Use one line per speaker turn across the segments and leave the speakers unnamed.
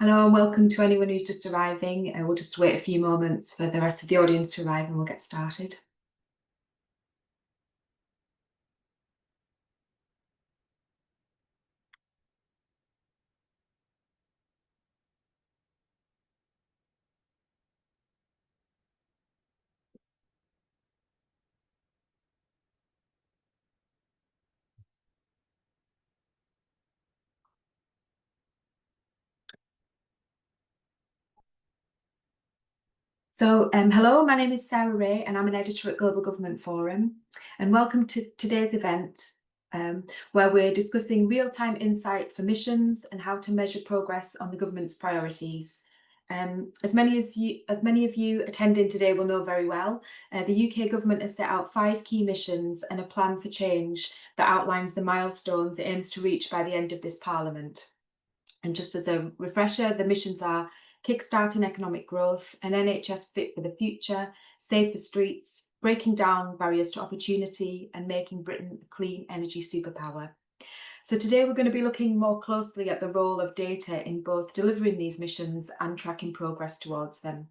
Hello and welcome to anyone who's just arriving. We'll just wait a few moments for the rest of the audience to arrive and we'll get started. Hello, my name is Sarah Ray and I'm an editor at Global Government Forum. And welcome to today's event, where we're discussing real-time insight for missions and how to measure progress on the government's priorities. As many of you attending today will know very well, the UK government has set out 5 key missions and a plan for change that outlines the milestones it aims to reach by the end of this Parliament. And just as a refresher, the missions are kickstarting economic growth, an NHS fit for the future, safer streets, breaking down barriers to opportunity, and making Britain a clean energy superpower. So today we're going to be looking more closely at the role of data in both delivering these missions and tracking progress towards them.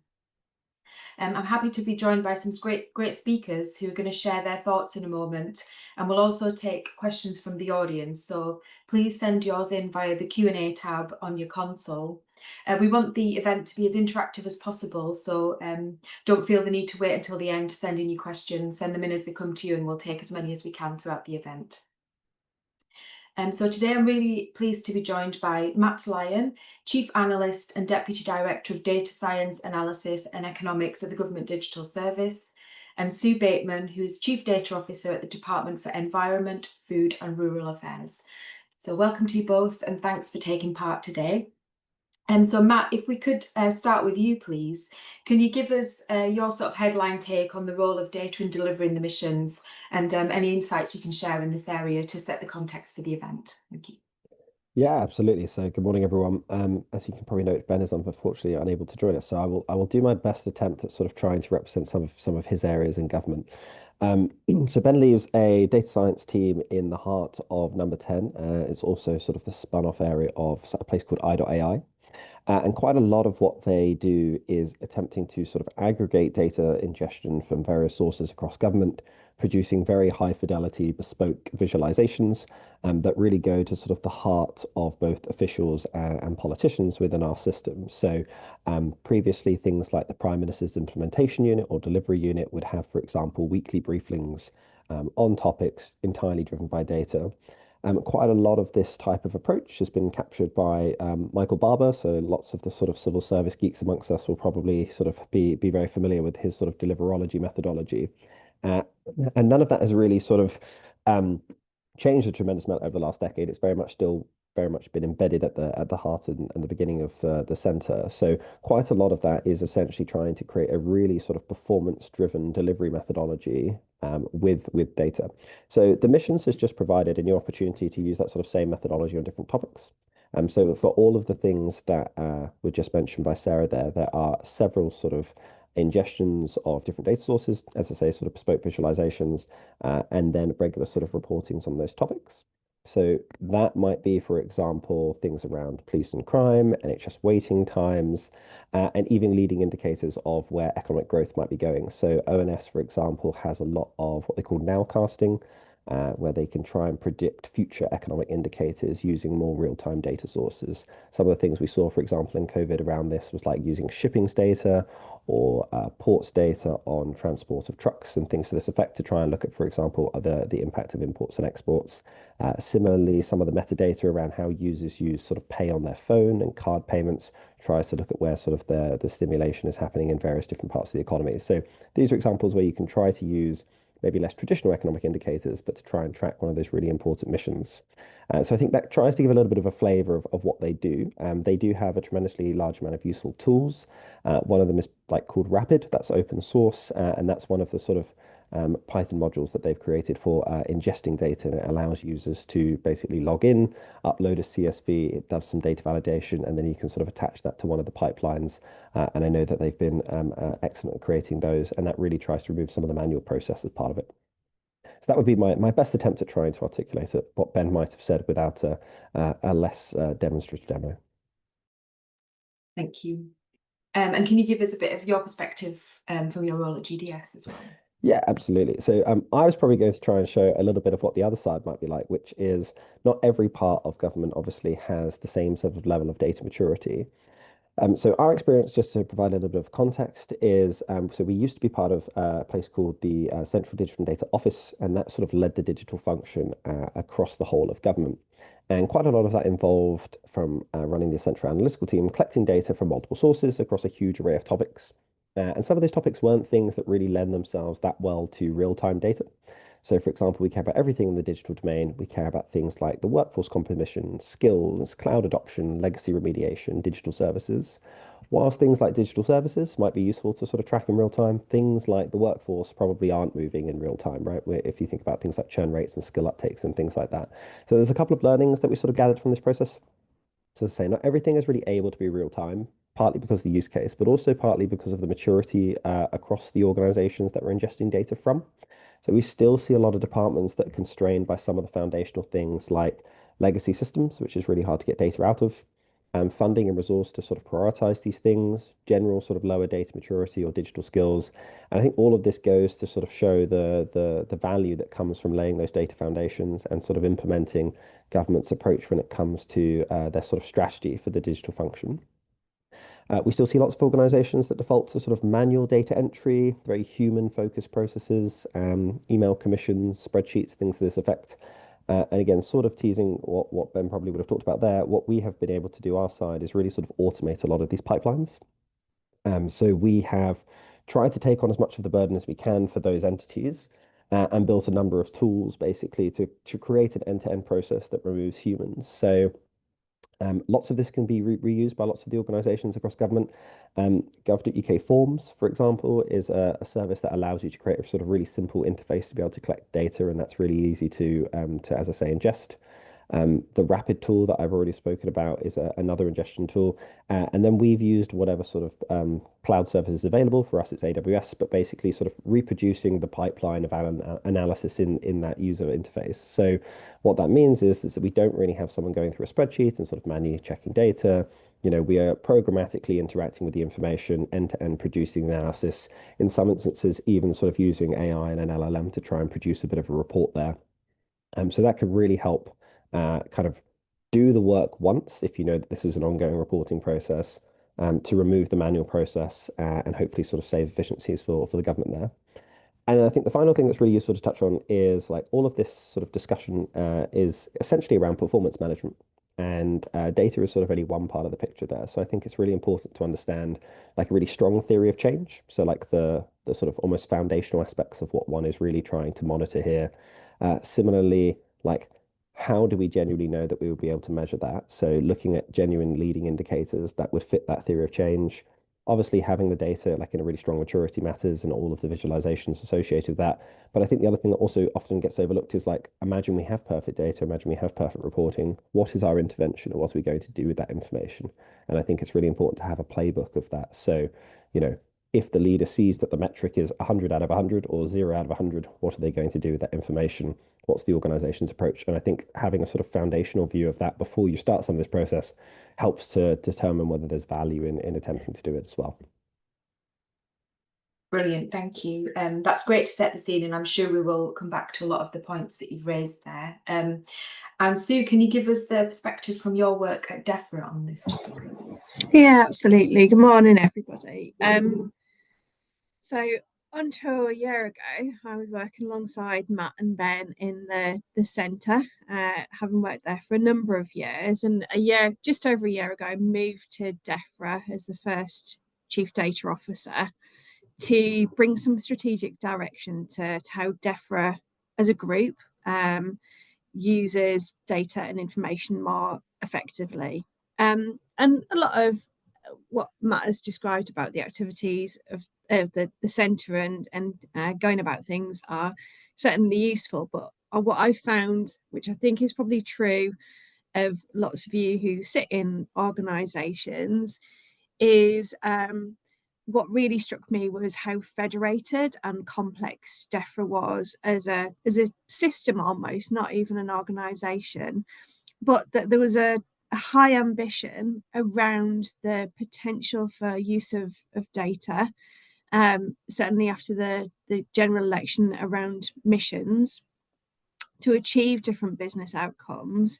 I'm happy to be joined by some great speakers who are going to share their thoughts in a moment, and we'll also take questions from the audience. So please send yours in via the Q&A tab on your console. We want the event to be as interactive as possible, so don't feel the need to wait until the end to send in your questions. Send them in as they come to you, and we'll take as many as we can throughout the event. So today I'm really pleased to be joined by Matt Lyon, Chief Analyst and Deputy Director of Data Science, Analysis and Economics at the Government Digital Service, and Sue Bateman, who is Chief Data Officer at the Department for Environment, Food and Rural Affairs. So welcome to you both and thanks for taking part today. So Matt, if we could start with you, please. Can you give us your sort of headline take on the role of data in delivering the missions and any insights you can share in this area to set the context for the event? Thank you.
Yeah, absolutely. So good morning, everyone. As you can probably note, Ben is unfortunately unable to join us. So I will do my best attempt at sort of trying to represent some of his areas in government. Um, so Ben leaves a data science team in the heart of Number 10. It's also sort of the spun-off area of a place called i.ai. And quite a lot of what they do is attempting to sort of aggregate data ingestion from various sources across government, producing very high fidelity bespoke visualizations that really go to sort of the heart of both officials and politicians within our system. So previously, things like the Prime Minister's Implementation Unit or Delivery Unit would have, for example, weekly briefings on topics entirely driven by data. Quite a lot of this type of approach has been captured by Michael Barber. So lots of the sort of civil service geeks amongst us will probably sort of be very familiar with his sort of deliverology methodology. Uh, and none of that has really sort of changed a tremendous amount over the last decade. It's very much still very much been embedded at the heart and the beginning of the center. So quite a lot of that is essentially trying to create a really sort of performance-driven delivery methodology with data. So the missions has just provided a new opportunity to use that sort of same methodology on different topics. So for all of the things that were just mentioned by Sarah there are several sort of ingestions of different data sources, as I say, sort of bespoke visualizations, and then regular sort of reportings on those topics. So that might be, for example, things around police and crime, NHS waiting times, and even leading indicators of where economic growth might be going. So ONS, for example, has a lot of what they call nowcasting, where they can try and predict future economic indicators using more real-time data sources. Some of the things we saw, for example, in COVID around this was like using shippings data or ports data on transport of trucks and things to this effect to try and look at, for example, the impact of imports and exports. Similarly, some of the metadata around how users use sort of pay on their phone and card payments tries to look at where sort of the stimulation is happening in various different parts of the economy. So these are examples where you can try to use maybe less traditional economic indicators, but to try and track one of those really important missions. So I think that tries to give a little bit of a flavor of what they do. They do have a tremendously large amount of useful tools. One of them is like called Rapid, that's open source, and that's one of the sort of Python modules that they've created for ingesting data, and it allows users to basically log in, upload a CSV, it does some data validation, and then you can sort of attach that to one of the pipelines. And I know that they've been excellent at creating those, and that really tries to remove some of the manual process as part of it. So that would be my best attempt at trying to articulate it, what Ben might have said without a less demonstrative demo.
Thank you. And can you give us a bit of your perspective from your role at GDS as well?
Yeah, absolutely. So I was probably going to try and show a little bit of what the other side might be like, which is not every part of government obviously has the same sort of level of data maturity. So our experience, just to provide a little bit of context, is so we used to be part of a place called the Central Digital and Data Office, and that sort of led the digital function across the whole of government. And quite a lot of that involved from running the central analytical team, collecting data from multiple sources across a huge array of topics. And some of those topics weren't things that really lend themselves that well to real-time data. So, for example, we care about everything in the digital domain. We care about things like the workforce composition, skills, cloud adoption, legacy remediation, digital services. Whilst things like digital services might be useful to sort of track in real time, things like the workforce probably aren't moving in real time, right? If you think about things like churn rates and skill uptakes and things like that. So there's a couple of learnings that we sort of gathered from this process. So to say, not everything is really able to be real time, partly because of the use case, but also partly because of the maturity across the organizations that we're ingesting data from. So we still see a lot of departments that are constrained by some of the foundational things like legacy systems, which is really hard to get data out of, and funding and resource to sort of prioritize these things, general sort of lower data maturity or digital skills. And I think all of this goes to sort of show the value that comes from laying those data foundations and sort of implementing government's approach when it comes to their sort of strategy for the digital function. We still see lots of organizations that default to sort of manual data entry, very human focused processes, email commissions, spreadsheets, things to this effect. And again, sort of teasing what Ben probably would have talked about there, what we have been able to do our side is really sort of automate a lot of these pipelines. So we have tried to take on as much of the burden as we can for those entities and built a number of tools basically to create an end-to-end process that removes humans. So lots of this can be reused by lots of the organizations across government. Gov.uk Forms, for example, is a service that allows you to create a sort of really simple interface to be able to collect data, and that's really easy to as I say, ingest. The Rapid tool that I've already spoken about is another ingestion tool. And then we've used whatever sort of cloud service is available. For us, it's AWS, but basically sort of reproducing the pipeline of analysis in that user interface. So what that means is that we don't really have someone going through a spreadsheet and sort of manually checking data. You know, we are programmatically interacting with the information, end-to-end producing the analysis. In some instances, even sort of using AI and an LLM to try and produce a bit of a report there. So that can really help kind of do the work once if you know that this is an ongoing reporting process to remove the manual process and hopefully sort of save efficiencies for the government there. And I think the final thing that's really useful to touch on is like all of this sort of discussion is essentially around performance management. And data is sort of only one part of the picture there. So I think it's really important to understand like a really strong theory of change. So like the sort of almost foundational aspects of what one is really trying to monitor here. Similarly, like how do we genuinely know that we will be able to measure that? So looking at genuine leading indicators that would fit that theory of change. Obviously, having the data like in a really strong maturity matters and all of the visualizations associated with that. But I think the other thing that also often gets overlooked is like, imagine we have perfect data, imagine we have perfect reporting. What is our intervention or what are we going to do with that information? And I think it's really important to have a playbook of that. So, you know, if the leader sees that the metric is 100 out of 100 or 0 out of 100, what are they going to do with that information? What's the organization's approach? And I think having a sort of foundational view of that before you start some of this process helps to determine whether there's value in attempting to do it as well.
Brilliant, thank you. That's great to set the scene, and I'm sure we will come back to a lot of the points that you've raised there. And Sue, can you give us the perspective from your work at DEFRA on this topic, please?
Yeah, absolutely. Good morning, everybody. So until a year ago, I was working alongside Matt and Ben in the centre, having worked there for a number of years. And just over a year ago, moved to DEFRA as the first Chief Data Officer to bring some strategic direction to how DEFRA as a group uses data and information more effectively. And a lot of what Matt has described about the activities of the centre and going about things are certainly useful. But what I've found, which I think is probably true of lots of you who sit in organisations, is what really struck me was how federated and complex DEFRA was as a system almost, not even an organisation, but that there was a high ambition around the potential for use of data, certainly after the general election around missions, to achieve different business outcomes,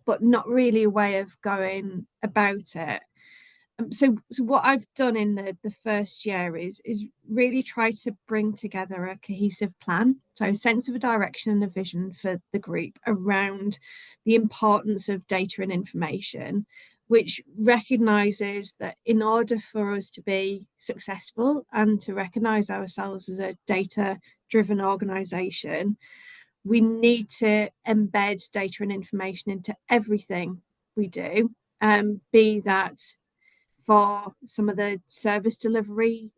but not really a way of going about it. So what I've done in the first year is really try to bring together a cohesive plan, so a sense of a direction and a vision for the group around the importance of data and information, which recognises that in order for us to be successful and to recognise ourselves as a data-driven organisation, we need to embed data and information into everything we do, be that for some of the service delivery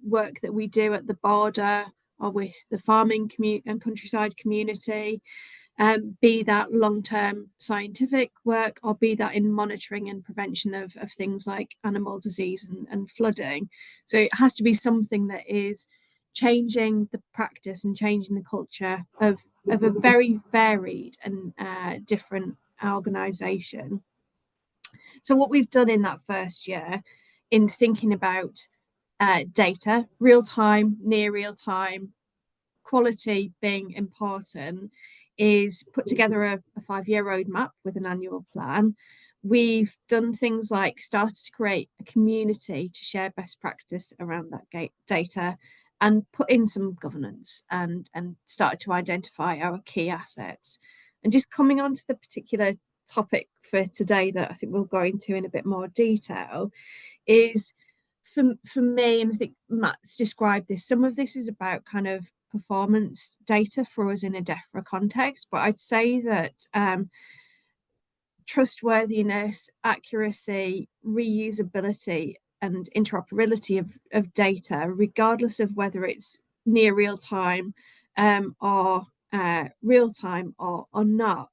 work that we do at the border or with the farming and countryside community, be that long-term scientific work, or be that in monitoring and prevention of things like animal disease and flooding. So it has to be something that is changing the practice and changing the culture of a very varied and different organisation. So what we've done in that first year in thinking about data, real time, near real time, quality being important, is put together a 5-year roadmap with an annual plan. We've done things like started to create a community to share best practice around that data, and put in some governance and started to identify our key assets. And just coming on to the particular topic for today that I think we'll go into in a bit more detail is, for me, and I think Matt's described this, some of this is about kind of performance data for us in a DEFRA context, but I'd say that trustworthiness, accuracy, reusability and interoperability of data, regardless of whether it's near real time or real time or not,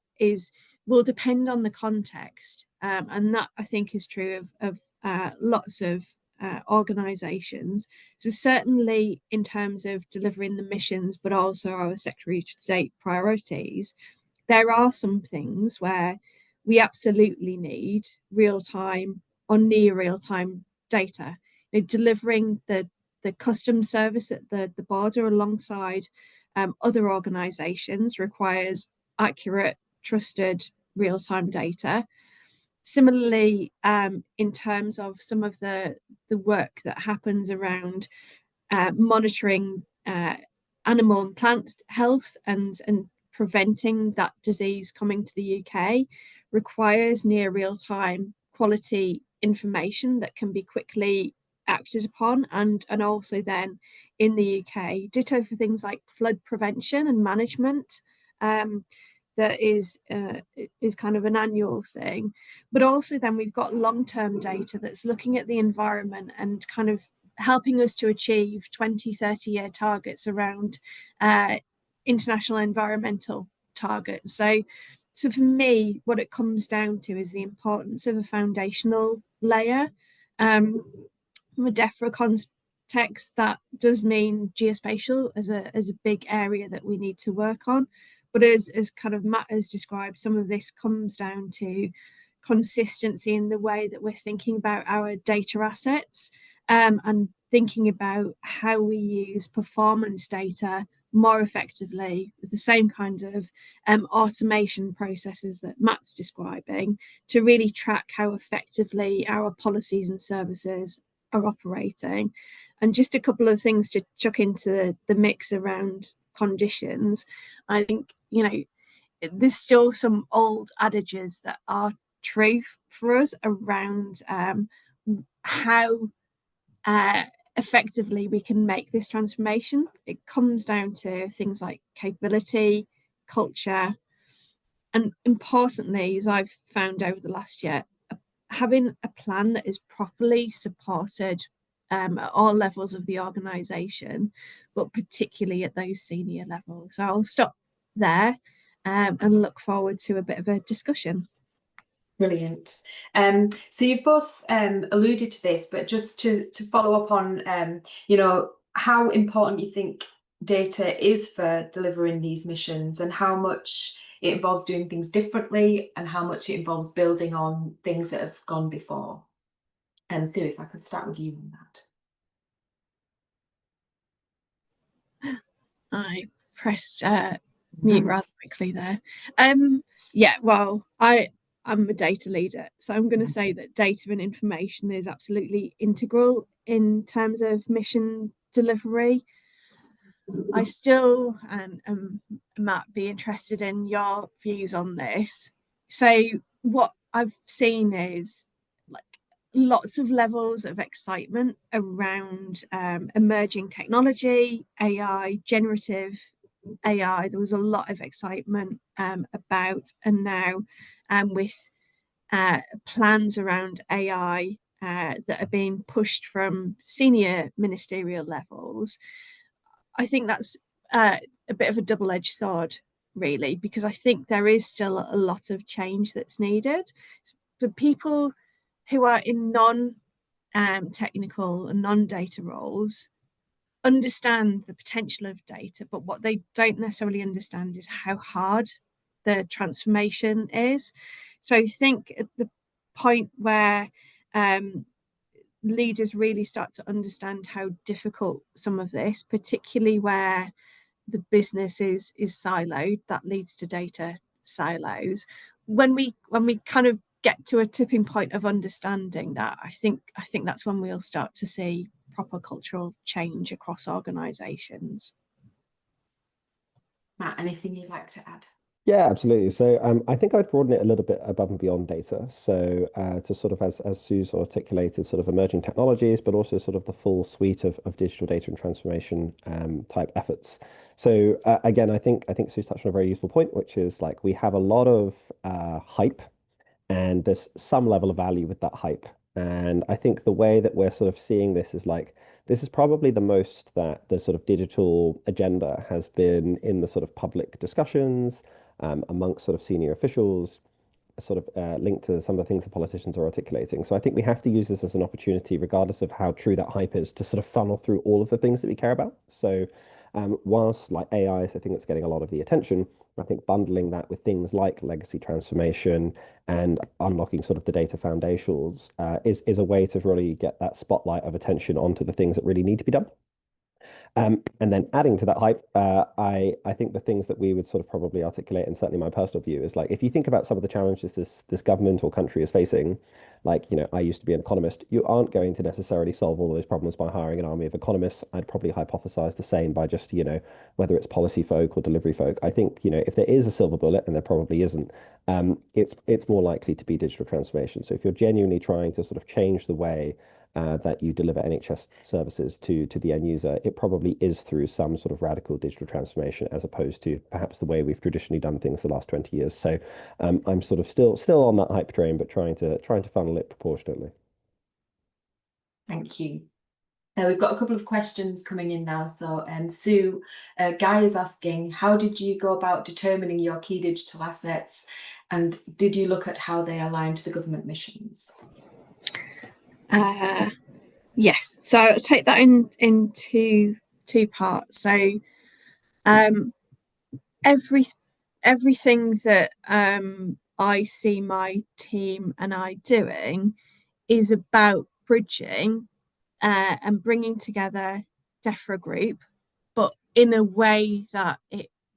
will depend on the context, and that I think is true of lots of organisations. So certainly in terms of delivering the missions, but also our Secretary of State priorities, there are some things where we absolutely need real-time or near real-time data. Delivering the customs service at the border alongside other organisations requires accurate, trusted, real-time data. Similarly, in terms of some of the work that happens around monitoring animal and plant health and preventing that disease coming to the UK, requires near real-time quality information that can be quickly acted upon, and also then in the UK, ditto for things like flood prevention and management. That is kind of an annual thing, but also then we've got long-term data that's looking at the environment and kind of helping us to achieve 20-30-year targets around international environmental targets. So for me, what it comes down to is the importance of a foundational layer. From a DEFRA context, that does mean geospatial as a big area that we need to work on. But as kind of Matt has described, some of this comes down to consistency in the way that we're thinking about our data assets, and thinking about how we use performance data more effectively with the same kind of automation processes that Matt's describing, to really track how effectively our policies and services are operating. And just a couple of things to chuck into the mix around conditions. I think, there's still some old adages that are true for us around how effectively we can make this transformation. It comes down to things like capability, culture, and importantly, as I've found over the last year, having a plan that is properly supported at all levels of the organisation, but particularly at those senior levels. So I'll stop there and look forward to a bit of a discussion.
Brilliant. So you've both alluded to this, but just to follow up on, how important you think data is for delivering these missions, and how much it involves doing things differently and how much it involves building on things that have gone before. And Sue, if I could start with you on that.
I pressed mute rather quickly there. Yeah, well, I'm a data leader, so I'm going to say that data and information is absolutely integral in terms of mission delivery. I still, and Matt, be interested in your views on this. So what I've seen is like lots of levels of excitement around emerging technology, AI, generative AI. There was a lot of excitement about, and now with plans around AI that are being pushed from senior ministerial levels. I think that's a bit of a double-edged sword, really, because I think there is still a lot of change that's needed for people who are in non-technical and non-data roles. Understand the potential of data, but what they don't necessarily understand is how hard the transformation is. So I think at the point where leaders really start to understand how difficult some of this, particularly where the business is siloed, that leads to data silos. When we kind of get to a tipping point of understanding that, I think that's when we'll start to see proper cultural change across organizations.
Matt, anything you'd like to add?
Yeah, absolutely. So I think I'd broaden it a little bit above and beyond data. So to sort of, as Sue's articulated, sort of emerging technologies, but also sort of the full suite of digital data and transformation type efforts. So again, I think Sue's touched on a very useful point, which is like we have a lot of hype, and there's some level of value with that hype. And I think the way that we're sort of seeing this is like this is probably the most that the sort of digital agenda has been in the sort of public discussions amongst sort of senior officials, sort of linked to some of the things the politicians are articulating. So I think we have to use this as an opportunity, regardless of how true that hype is, to sort of funnel through all of the things that we care about. So whilst like AI is the thing that's getting a lot of the attention, I think bundling that with things like legacy transformation and unlocking sort of the data foundations is a way to really get that spotlight of attention onto the things that really need to be done. And then adding to that hype, I think the things that we would sort of probably articulate, and certainly my personal view, is like if you think about some of the challenges this government or country is facing, like I used to be an economist, you aren't going to necessarily solve all of those problems by hiring an army of economists. I'd probably hypothesize the same by just whether it's policy folk or delivery folk. I think if there is a silver bullet, and there probably isn't, it's more likely to be digital transformation. So if you're genuinely trying to sort of change the way that you deliver NHS services to the end user, it probably is through some sort of radical digital transformation, as opposed to perhaps the way we've traditionally done things the last 20 years. So I'm sort of still on that hype train, but trying to funnel it proportionately.
Thank you. We've got a couple of questions coming in now. So Sue, Guy is asking, how did you go about determining your key digital assets, and did you look at how they align to the government missions?
Yes, so I'll take that in two parts. So everything that I see my team and I doing is about bridging and bringing together DEFRA Group, but in a way that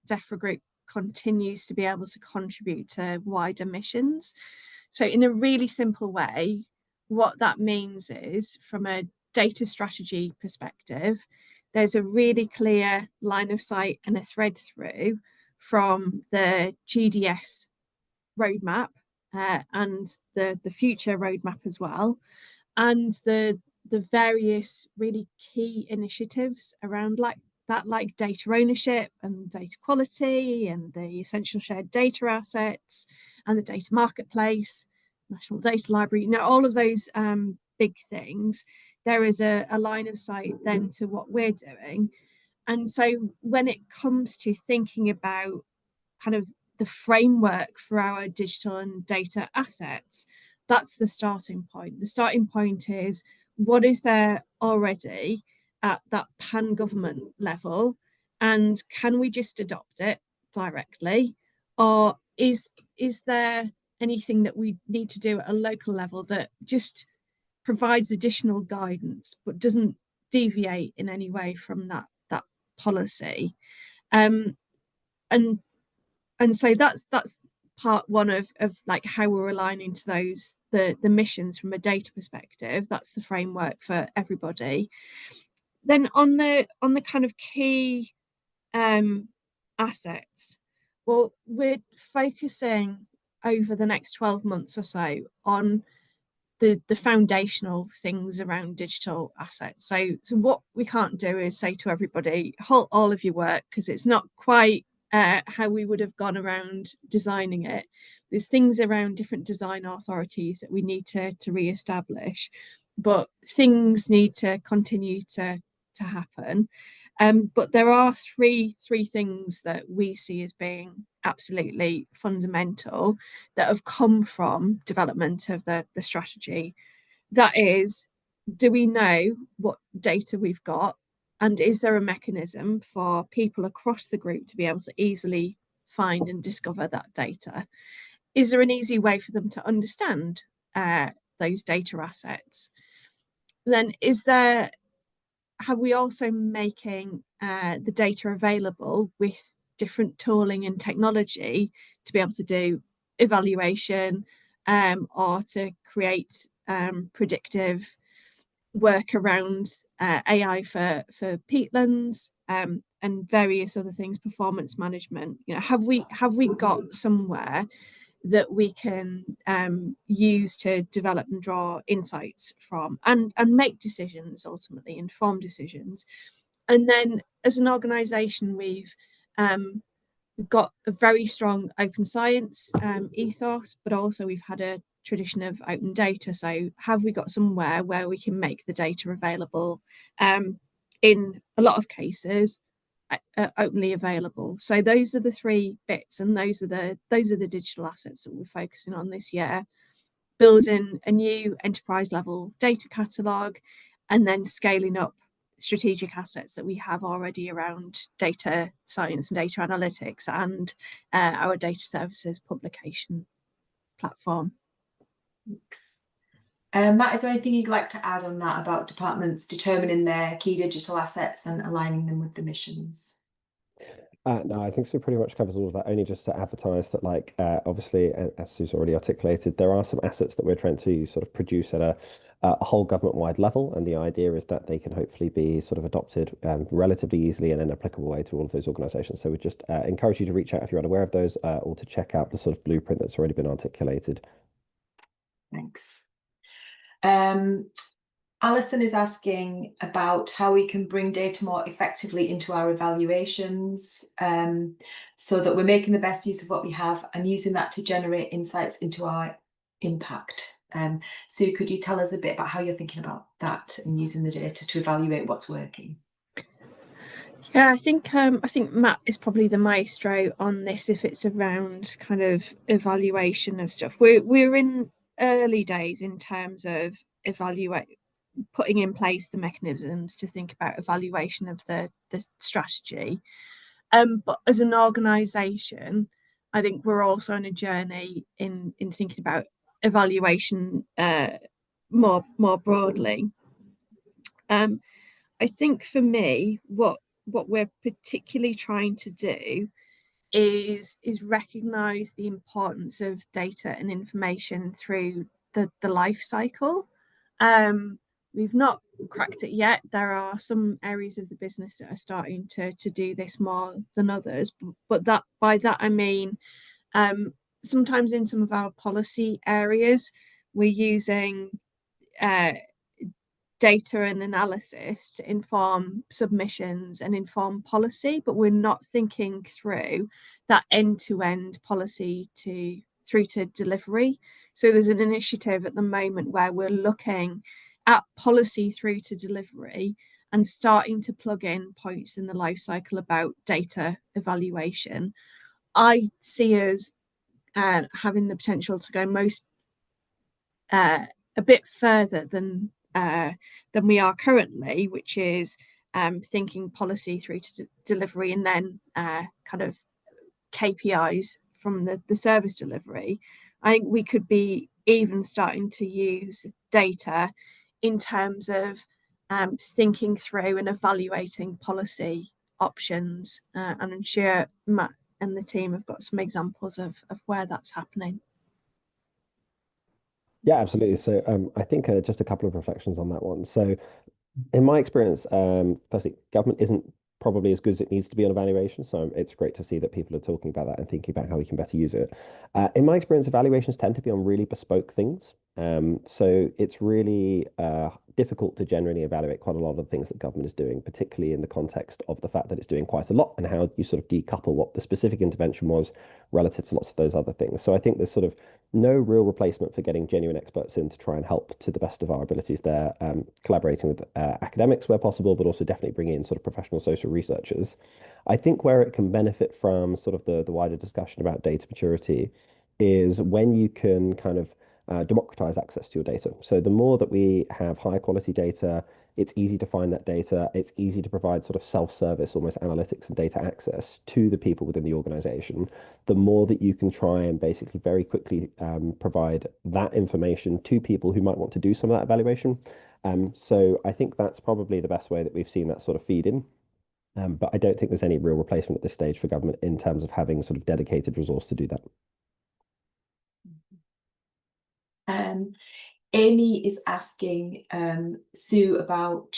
DEFRA Group continues to be able to contribute to wider missions. So in a really simple way, what that means is, from a data strategy perspective, there's a really clear line of sight and a thread through from the GDS roadmap and the future roadmap as well, and the various really key initiatives around like data ownership and data quality and the essential shared data assets and the data marketplace, national data library, all of those big things. There is a line of sight then to what we're doing. And so when it comes to thinking about kind of the framework for our digital and data assets, that's the starting point. The starting point is, what is there already at that pan-government level, and can we just adopt it directly, or is there anything that we need to do at a local level that just provides additional guidance but doesn't deviate in any way from that policy? And so that's part one of like how we're aligning to those the missions from a data perspective. That's the framework for everybody. Then on the kind of key assets, well, we're focusing over the next 12 months or so on the foundational things around digital assets. So what we can't do is say to everybody, halt all of your work, because it's not quite how we would have gone around designing it. There's things around different design authorities that we need to re-establish, but things need to continue to happen. But there are three things that we see as being absolutely fundamental that have come from development of the strategy. That is, do we know what data we've got? And is there a mechanism for people across the group to be able to easily find and discover that data? Is there an easy way for them to understand those data assets? Then have we also making the data available with different tooling and technology to be able to do evaluation or to create predictive work around AI for peatlands and various other things, performance management? Have we got somewhere that we can use to develop and draw insights from and make decisions, ultimately informed decisions? And then as an organisation, we've got a very strong open science ethos, but also we've had a tradition of open data. So have we got somewhere where we can make the data available, in a lot of cases openly available? So those are the three bits, and those are the digital assets that we're focusing on this year: building a new enterprise level data catalogue, and then scaling up strategic assets that we have already around data science and data analytics and our data services publication platform.
Thanks. Matt, is there anything you'd like to add on that about departments determining their key digital assets and aligning them with the missions?
No, I think Sue pretty much covers all of that. Only just to advertise that, like, obviously, as Sue's already articulated, there are some assets that we're trying to sort of produce at a whole government-wide level, and the idea is that they can hopefully be sort of adopted relatively easily in an applicable way to all of those organisations. So we just encourage you to reach out if you're unaware of those, or to check out the sort of blueprint that's already been articulated.
Thanks. Alison is asking about how we can bring data more effectively into our evaluations, so that we're making the best use of what we have and using that to generate insights into our impact. Sue, could you tell us a bit about how you're thinking about that and using the data to evaluate what's working?
Yeah, I think Matt is probably the maestro on this if it's around kind of evaluation of stuff. We're in early days in terms of putting in place the mechanisms to think about evaluation of the strategy. But as an organisation, I think we're also on a journey in thinking about evaluation more broadly. I think for me, what we're particularly trying to do is recognise the importance of data and information through the life cycle. We've not cracked it yet. There are some areas of the business that are starting to do this more than others, but by that I mean sometimes in some of our policy areas we're using data and analysis to inform submissions and inform policy, but we're not thinking through that end-to-end policy through to delivery. So there's an initiative at the moment where we're looking at policy through to delivery and starting to plug in points in the life cycle about data evaluation. I see us having the potential to go a bit further than we are currently, which is thinking policy through to delivery and then kind of KPIs from the service delivery, I think we could be even starting to use data in terms of thinking through and evaluating policy options, and I'm sure Matt and the team have got some examples of where that's happening.
Yeah, absolutely. So I think just a couple of reflections on that one. So in my experience, firstly, government isn't probably as good as it needs to be on evaluation. So it's great to see that people are talking about that and thinking about how we can better use it. In my experience, evaluations tend to be on really bespoke things. So it's really difficult to generally evaluate quite a lot of the things that government is doing, particularly in the context of the fact that it's doing quite a lot and how you sort of decouple what the specific intervention was relative to lots of those other things. So I think there's sort of no real replacement for getting genuine experts in to try and help to the best of our abilities there, collaborating with academics where possible, but also definitely bringing in sort of professional social researchers. I think where it can benefit from sort of the wider discussion about data maturity is when you can kind of democratize access to your data. So the more that we have high quality data, it's easy to find that data. It's easy to provide sort of self-service, almost analytics and data access to the people within the organization. The more that you can try and basically very quickly provide that information to people who might want to do some of that evaluation. So I think that's probably the best way that we've seen that sort of feed in. But I don't think there's any real replacement at this stage for government in terms of having sort of dedicated resource to do that.
Amy is asking Sue about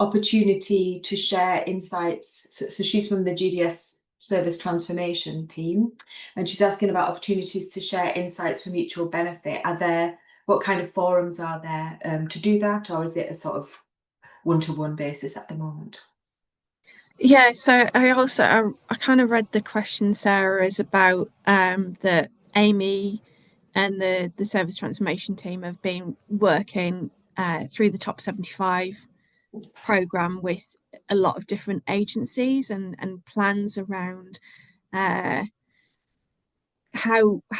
opportunity to share insights. So she's from the GDS service transformation team, and she's asking about opportunities to share insights for mutual benefit. What kind of forums are there to do that, or is it a sort of one-to-one basis at the moment?
Yeah, so I kind of read the question, Sarah, is about that Amy and the service transformation team have been working through the Top 75 program with a lot of different agencies and plans around how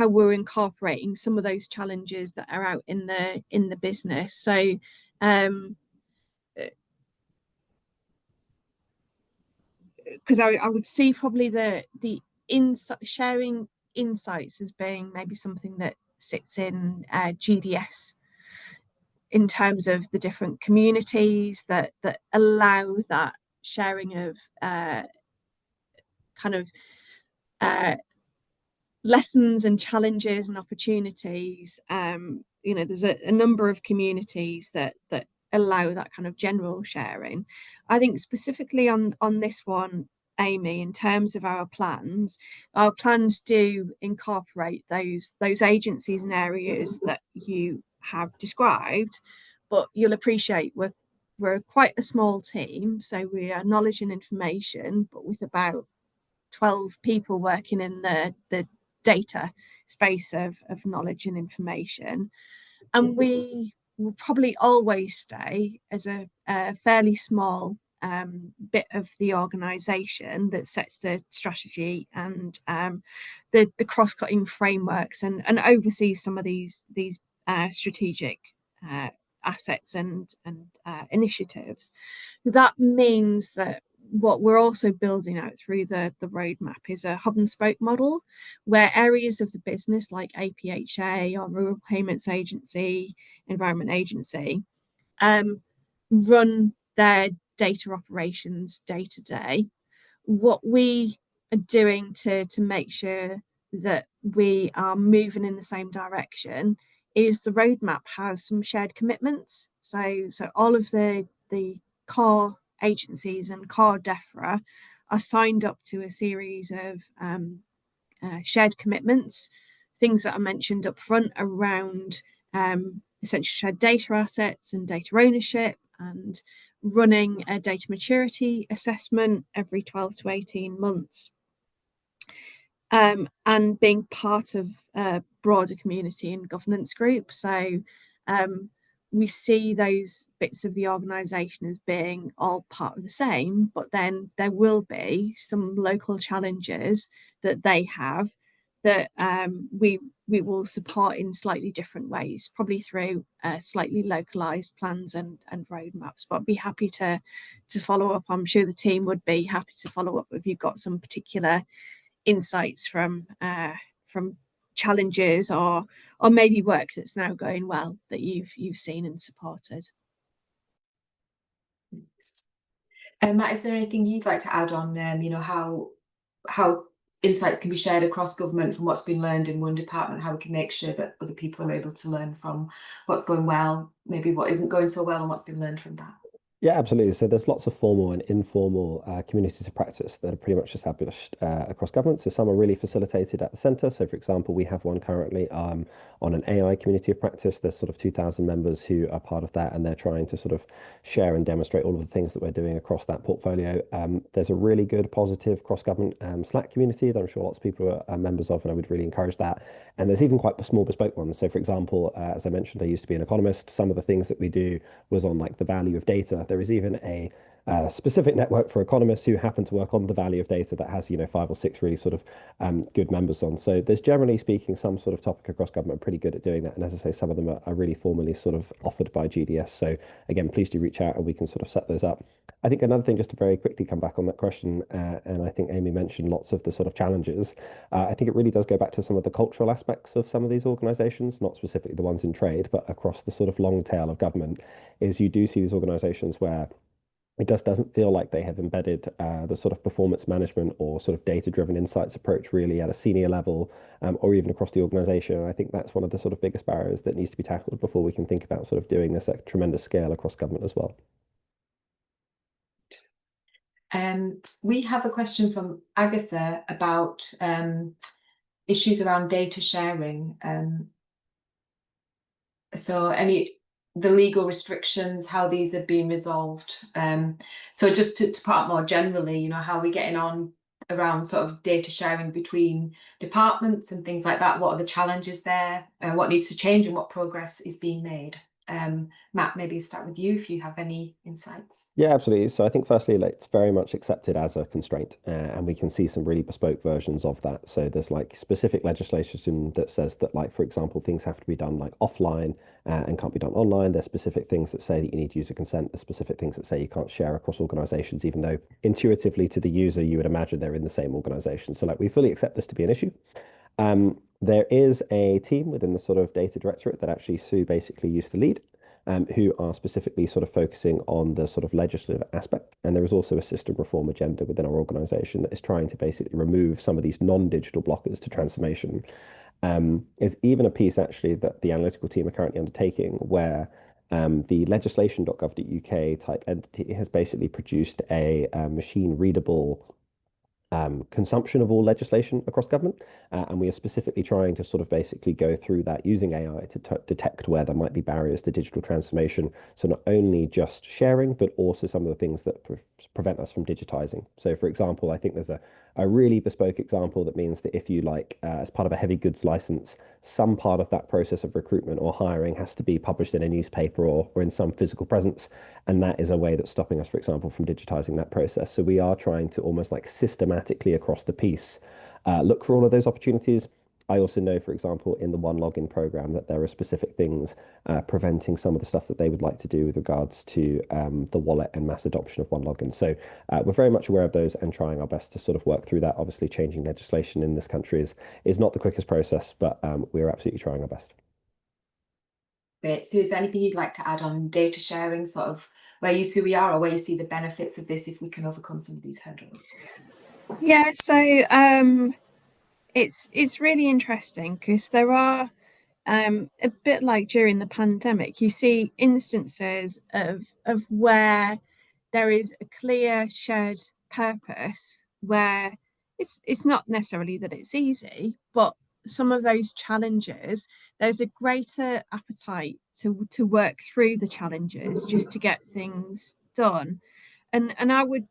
we're incorporating some of those challenges that are out in the business. So because I would see probably the sharing insights as being maybe something that sits in GDS in terms of the different communities that allow that sharing of kind of lessons and challenges and opportunities. There's a number of communities that allow that kind of general sharing. I think specifically on this one, Amy, in terms of our plans do incorporate those agencies and areas that you have described, but you'll appreciate we're quite a small team, so we are knowledge and information, but with about 12 people working in the data space of knowledge and information. And we will probably always stay as a fairly small bit of the organisation that sets the strategy and the cross-cutting frameworks and oversees some of these strategic assets and initiatives. That means that what we're also building out through the roadmap is a hub and spoke model where areas of the business like APHA or Rural Payments Agency, Environment Agency, run their data operations day to day. What we are doing to make sure that we are moving in the same direction is the roadmap has some shared commitments. So all of the core agencies and core DEFRA are signed up to a series of shared commitments, things that are mentioned up front around essentially shared data assets and data ownership and running a data maturity assessment every 12 to 18 months. And being part of a broader community and governance group. So we see those bits of the organisation as being all part of the same, but then there will be some local challenges that they have that we will support in slightly different ways, probably through slightly localised plans and roadmaps. But I'd be happy to follow up. I'm sure the team would be happy to follow up if you've got some particular insights from challenges or maybe work that's now going well that you've seen and supported.
Matt, is there anything you'd like to add on, how insights can be shared across government from what's been learned in one department, how we can make sure that other people are able to learn from what's going well, maybe what isn't going so well and what's been learned from that?
Yeah, absolutely. So there's lots of formal and informal communities of practice that are pretty much established across government. So some are really facilitated at the centre. So for example, we have one currently on an AI community of practice. There's sort of 2,000 members who are part of that, and they're trying to sort of share and demonstrate all of the things that we're doing across that portfolio. There's a really good, positive cross-government Slack community that I'm sure lots of people are members of, and I would really encourage that. And there's even quite small bespoke ones. So for example, as I mentioned, I used to be an economist. Some of the things that we do was on like the value of data. There is even a specific network for economists who happen to work on the value of data that has, 5 or 6 really sort of good members on. So there's generally speaking some sort of topic across government pretty good at doing that. And as I say, some of them are really formally sort of offered by GDS. So again, please do reach out and we can sort of set those up. I think another thing, just to very quickly come back on that question, and I think Amy mentioned lots of the sort of challenges. I think it really does go back to some of the cultural aspects of some of these organisations, not specifically the ones in trade, but across the sort of long tail of government, is you do see these organisations where it just doesn't feel like they have embedded the sort of performance management or sort of data-driven insights approach really at a senior level or even across the organization. And I think that's one of the sort of biggest barriers that needs to be tackled before we can think about sort of doing this at tremendous scale across government as well.
We have a question from Agatha about issues around data sharing. So the legal restrictions, how these have been resolved. So just to put up more generally, how are we getting on around sort of data sharing between departments and things like that? What are the challenges there? What needs to change and what progress is being made? Matt, maybe start with you if you have any insights.
Yeah, absolutely. So I think firstly, it's very much accepted as a constraint, and we can see some really bespoke versions of that. So there's like specific legislation that says that, like, for example, things have to be done like offline and can't be done online. There's specific things that say that you need user consent. There's specific things that say you can't share across organizations, even though intuitively to the user, you would imagine they're in the same organization. So like we fully accept this to be an issue. There is a team within the sort of data directorate that actually Sue basically used to lead, who are specifically sort of focusing on the sort of legislative aspect. And there is also a system reform agenda within our organization that is trying to basically remove some of these non-digital blockers to transformation. There's even a piece actually that the analytical team are currently undertaking where the legislation.gov.uk type entity has basically produced a machine readable consumption of all legislation across government. And we are specifically trying to sort of basically go through that using AI to detect where there might be barriers to digital transformation. So not only just sharing, but also some of the things that prevent us from digitizing. So for example, I think there's a really bespoke example that means that if you like, as part of a heavy goods license, some part of that process of recruitment or hiring has to be published in a newspaper or in some physical presence. And that is a way that's stopping us, for example, from digitizing that process. So we are trying to almost like systematically across the piece, look for all of those opportunities. I also know, for example, in the One Login program that there are specific things preventing some of the stuff that they would like to do with regards to the wallet and mass adoption of One Login. So we're very much aware of those and trying our best to sort of work through that. Obviously, changing legislation in this country is not the quickest process, but we're absolutely trying our best.
Great. So is there anything you'd like to add on data sharing, sort of where you see we are or where you see the benefits of this if we can overcome some of these hurdles?
Yeah, so it's really interesting because there are a bit like during the pandemic, you see instances of where there is a clear shared purpose where it's not necessarily that it's easy, but some of those challenges, there's a greater appetite to work through the challenges just to get things done. And I would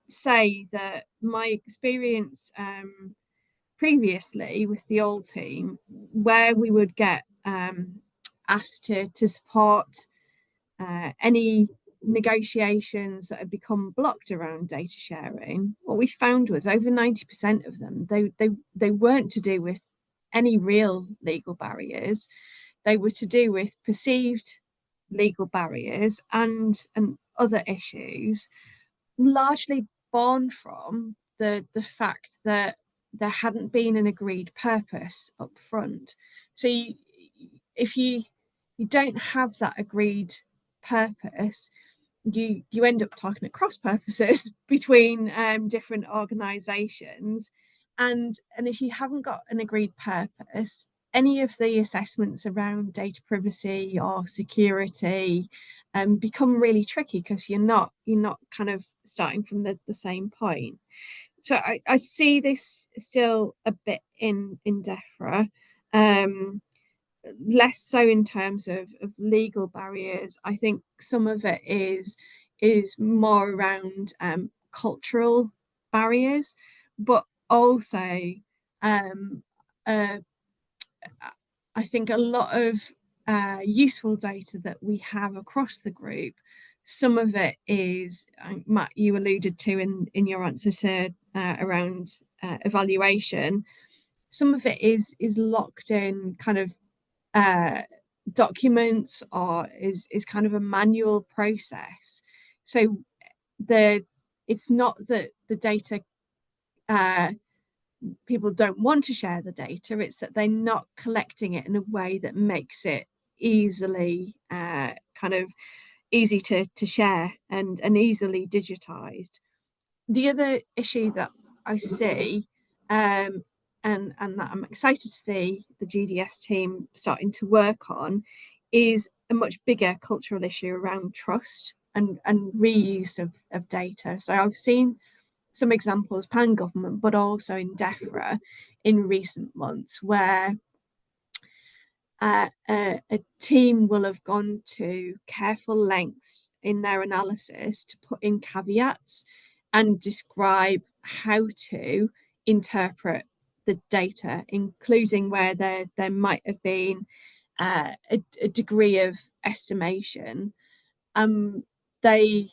say that my experience previously with the old team, where we would get asked to support any negotiations that had become blocked around data sharing, what we found was over 90% of them, they weren't to do with any real legal barriers. They were to do with perceived legal barriers and other issues, largely born from the fact that there hadn't been an agreed purpose up front. So if you don't have that agreed purpose, you end up talking at cross purposes between different organisations, and if you haven't got an agreed purpose, any of the assessments around data privacy or security become really tricky, because you're not kind of starting from the same point. So I see this still a bit in DEFRA, less so in terms of legal barriers. I think some of it is more around cultural barriers, but also I think a lot of useful data that we have across the group, some of it is, Matt, you alluded to in your answer to around evaluation, some of it is locked in kind of documents, or is kind of a manual process. So it's not that the data people don't want to share the data, it's that they're not collecting it in a way that makes it easily kind of easy to share and easily digitized. The other issue that I see, and that I'm excited to see the GDS team starting to work on, is a much bigger cultural issue around trust and reuse of data. So I've seen some examples pan-government, but also in DEFRA in recent months, where a team will have gone to careful lengths in their analysis to put in caveats and describe how to interpret the data, including where there might have been a degree of estimation. They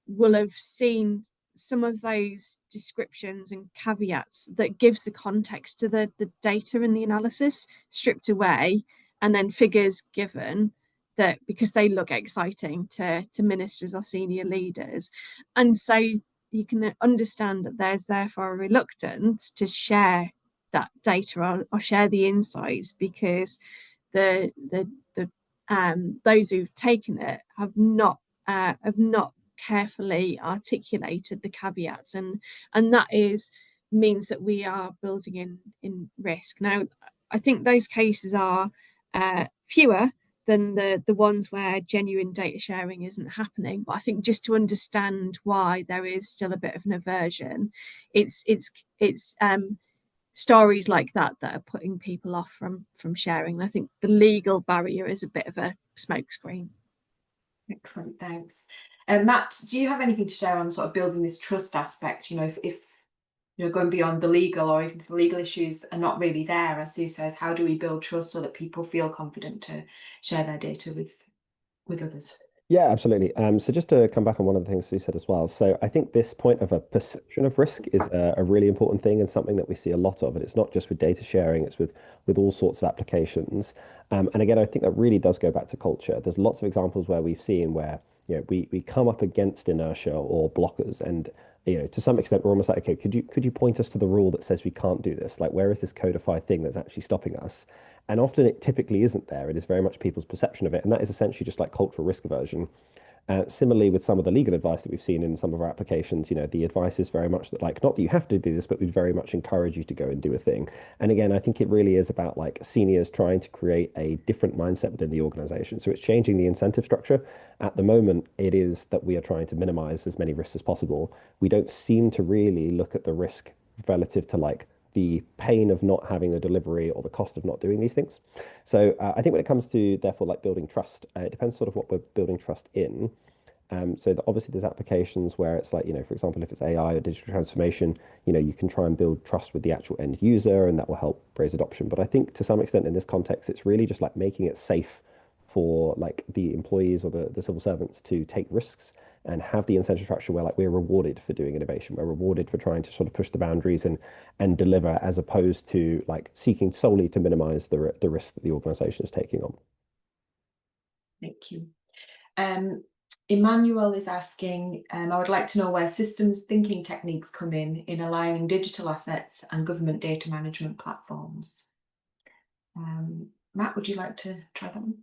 will have seen some of those descriptions and caveats that gives the context to the data and the analysis stripped away, and then figures given that because they look exciting to ministers or senior leaders. And so you can understand that there's therefore a reluctance to share that data or share the insights, because the those who've taken it have not carefully articulated the caveats, and that means that we are building in risk. Now, I think those cases are fewer than the ones where genuine data sharing isn't happening, but I think just to understand why there is still a bit of an aversion, it's stories like that are putting people off from sharing. I think the legal barrier is a bit of a smokescreen.
Excellent, thanks. Matt, do you have anything to share on sort of building this trust aspect? You know, if you know, going beyond the legal, or even if the legal issues are not really there, as Sue says, how do we build trust so that people feel confident to share their data with others?
Yeah, absolutely. So just to come back on one of the things you said as well. So I think this point of a perception of risk is a really important thing, and something that we see a lot of. And it's not just with data sharing, it's with all sorts of applications. And again, I think that really does go back to culture. There's lots of examples where we've seen where, you know, we come up against inertia or blockers, and you know, to some extent we're almost like, okay, could you point us to the rule that says we can't do this? Like, where is this codified thing that's actually stopping us? And often it typically isn't there. It is very much people's perception of it. And that is essentially just like cultural risk aversion. Similarly, with some of the legal advice that we've seen in some of our applications, you know, the advice is very much that, like, not that you have to do this, but we'd very much encourage you to go and do a thing. And again, I think it really is about like seniors trying to create a different mindset within the organization. So it's changing the incentive structure. At the moment, it is that we are trying to minimize as many risks as possible. We don't seem to really look at the risk relative to like the pain of not having a delivery or the cost of not doing these things. So I think when it comes to therefore like building trust, it depends sort of what we're building trust in. Obviously there's applications where it's like, you know, for example, if it's AI or digital transformation, you know, you can try and build trust with the actual end user, and that will help raise adoption. But I think to some extent in this context, it's really just like making it safe for like the employees or the civil servants to take risks and have the incentive structure where like we're rewarded for doing innovation, we're rewarded for trying to sort of push the boundaries and deliver, as opposed to like seeking solely to minimize the risk that the organization is taking on.
Thank you. Emmanuel is asking, I would like to know where systems thinking techniques come in aligning digital assets and government data management platforms. Matt, would you like to try that one?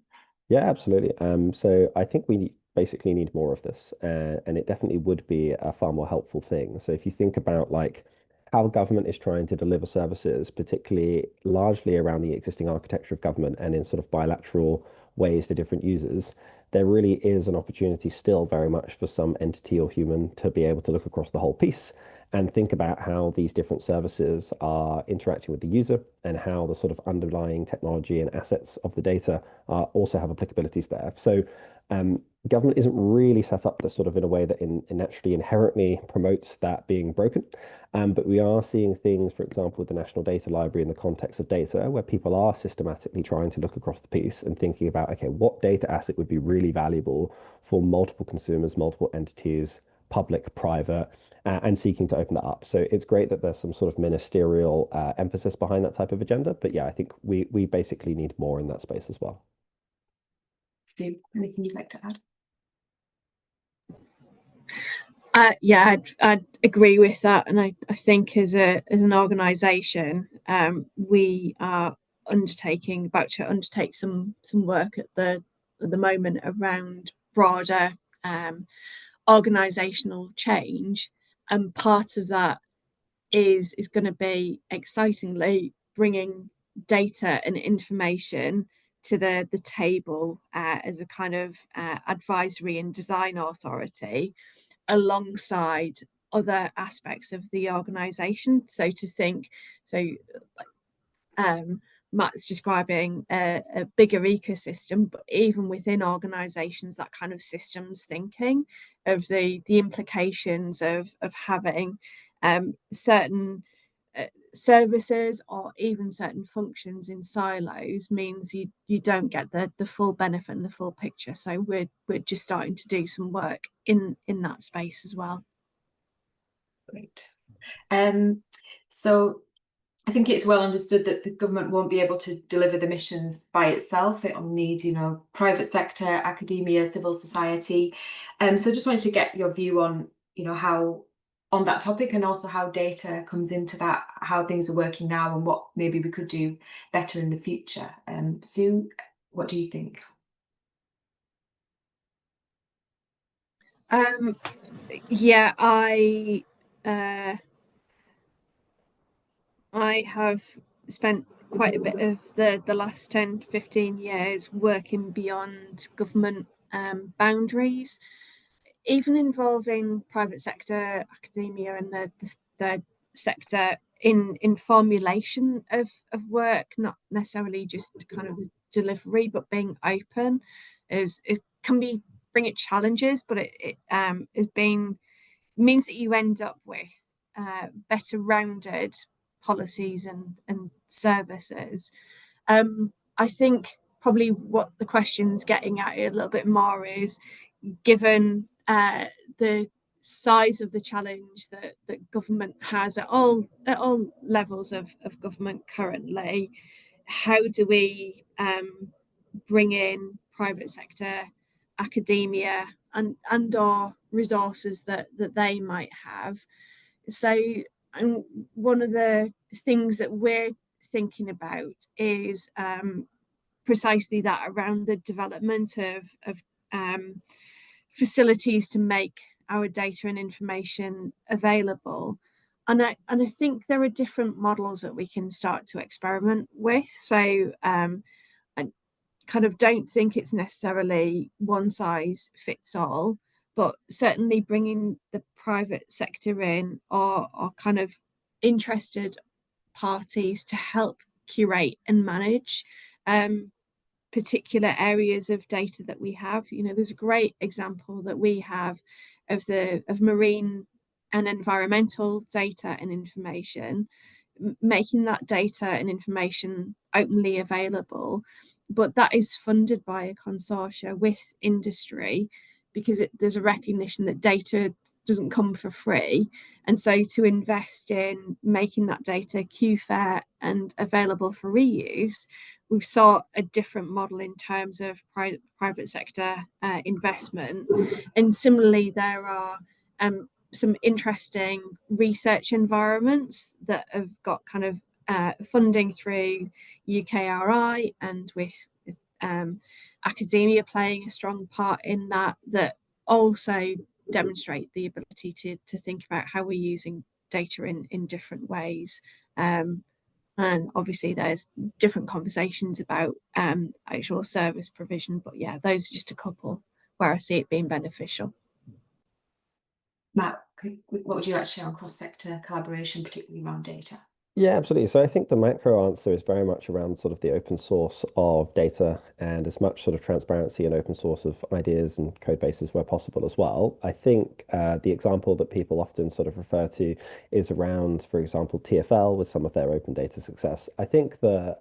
Yeah, absolutely. So I think we basically need more of this, and it definitely would be a far more helpful thing. So if you think about like how government is trying to deliver services, particularly largely around the existing architecture of government and in sort of bilateral ways to different users, there really is an opportunity still very much for some entity or human to be able to look across the whole piece and think about how these different services are interacting with the user and how the sort of underlying technology and assets of the data also have applicabilities there. So government isn't really set up this sort of in a way that naturally inherently promotes that being broken. But we are seeing things, for example, with the National Data Library in the context of data, where people are systematically trying to look across the piece and thinking about, okay, what data asset would be really valuable for multiple consumers, multiple entities, public, private, and seeking to open that up. So it's great that there's some sort of ministerial emphasis behind that type of agenda. But yeah, I think we basically need more in that space as well.
Sue, anything you'd like to add?
Yeah, I'd agree with that, and I think as an organisation, we are about to undertake some work at the moment around broader organisational change, and part of that is going to be excitingly bringing data and information to the table as a kind of advisory and design authority alongside other aspects of the organisation. So Matt's describing a bigger ecosystem, but even within organisations, that kind of systems thinking of the implications of having certain services or even certain functions in silos means you don't get the full benefit and the full picture. So we're just starting to do some work in that space as well.
Great. So I think it's well understood that the government won't be able to deliver the missions by itself. It'll need, private sector, academia, civil society. So just wanted to get your view on, how on that topic, and also how data comes into that, how things are working now and what maybe we could do better in the future. Sue, what do you think?
Yeah, I have spent quite a bit of the last 10 to 15 years working beyond government boundaries, even involving private sector, academia, and the sector in formulation of work, not necessarily just kind of the delivery, but being open. It can bring it challenges, but it means that you end up with better rounded policies and services. I think probably what the question's getting at a little bit more is, given the size of the challenge that government has at all levels of government currently, how do we bring in private sector, academia, and or resources that they might have? So, and one of the things that we're thinking about is precisely that, around the development of facilities to make our data and information available. And I think there are different models that we can start to experiment with. So I kind of don't think it's necessarily one size fits all, but certainly bringing the private sector in, or kind of interested parties to help curate and manage particular areas of data that we have. There's a great example that we have of marine and environmental data and information, making that data and information openly available, but that is funded by a consortia with industry, because there's a recognition that data doesn't come for free. And so to invest in making that data Q-fair and available for reuse, we've sought a different model in terms of private sector investment. And similarly, there are some interesting research environments that have got kind of funding through UKRI, and with academia playing a strong part in that also demonstrate the ability to think about how we're using data in different ways. And obviously there's different conversations about actual service provision, but yeah, those are just a couple where I see it being beneficial.
Matt, what would you like to share on cross-sector collaboration, particularly around data?
Yeah, absolutely. So I think the macro answer is very much around sort of the open source of data and as much sort of transparency and open source of ideas and code bases where possible as well. I think the example that people often sort of refer to is around, for example, TfL with some of their open data success. I think the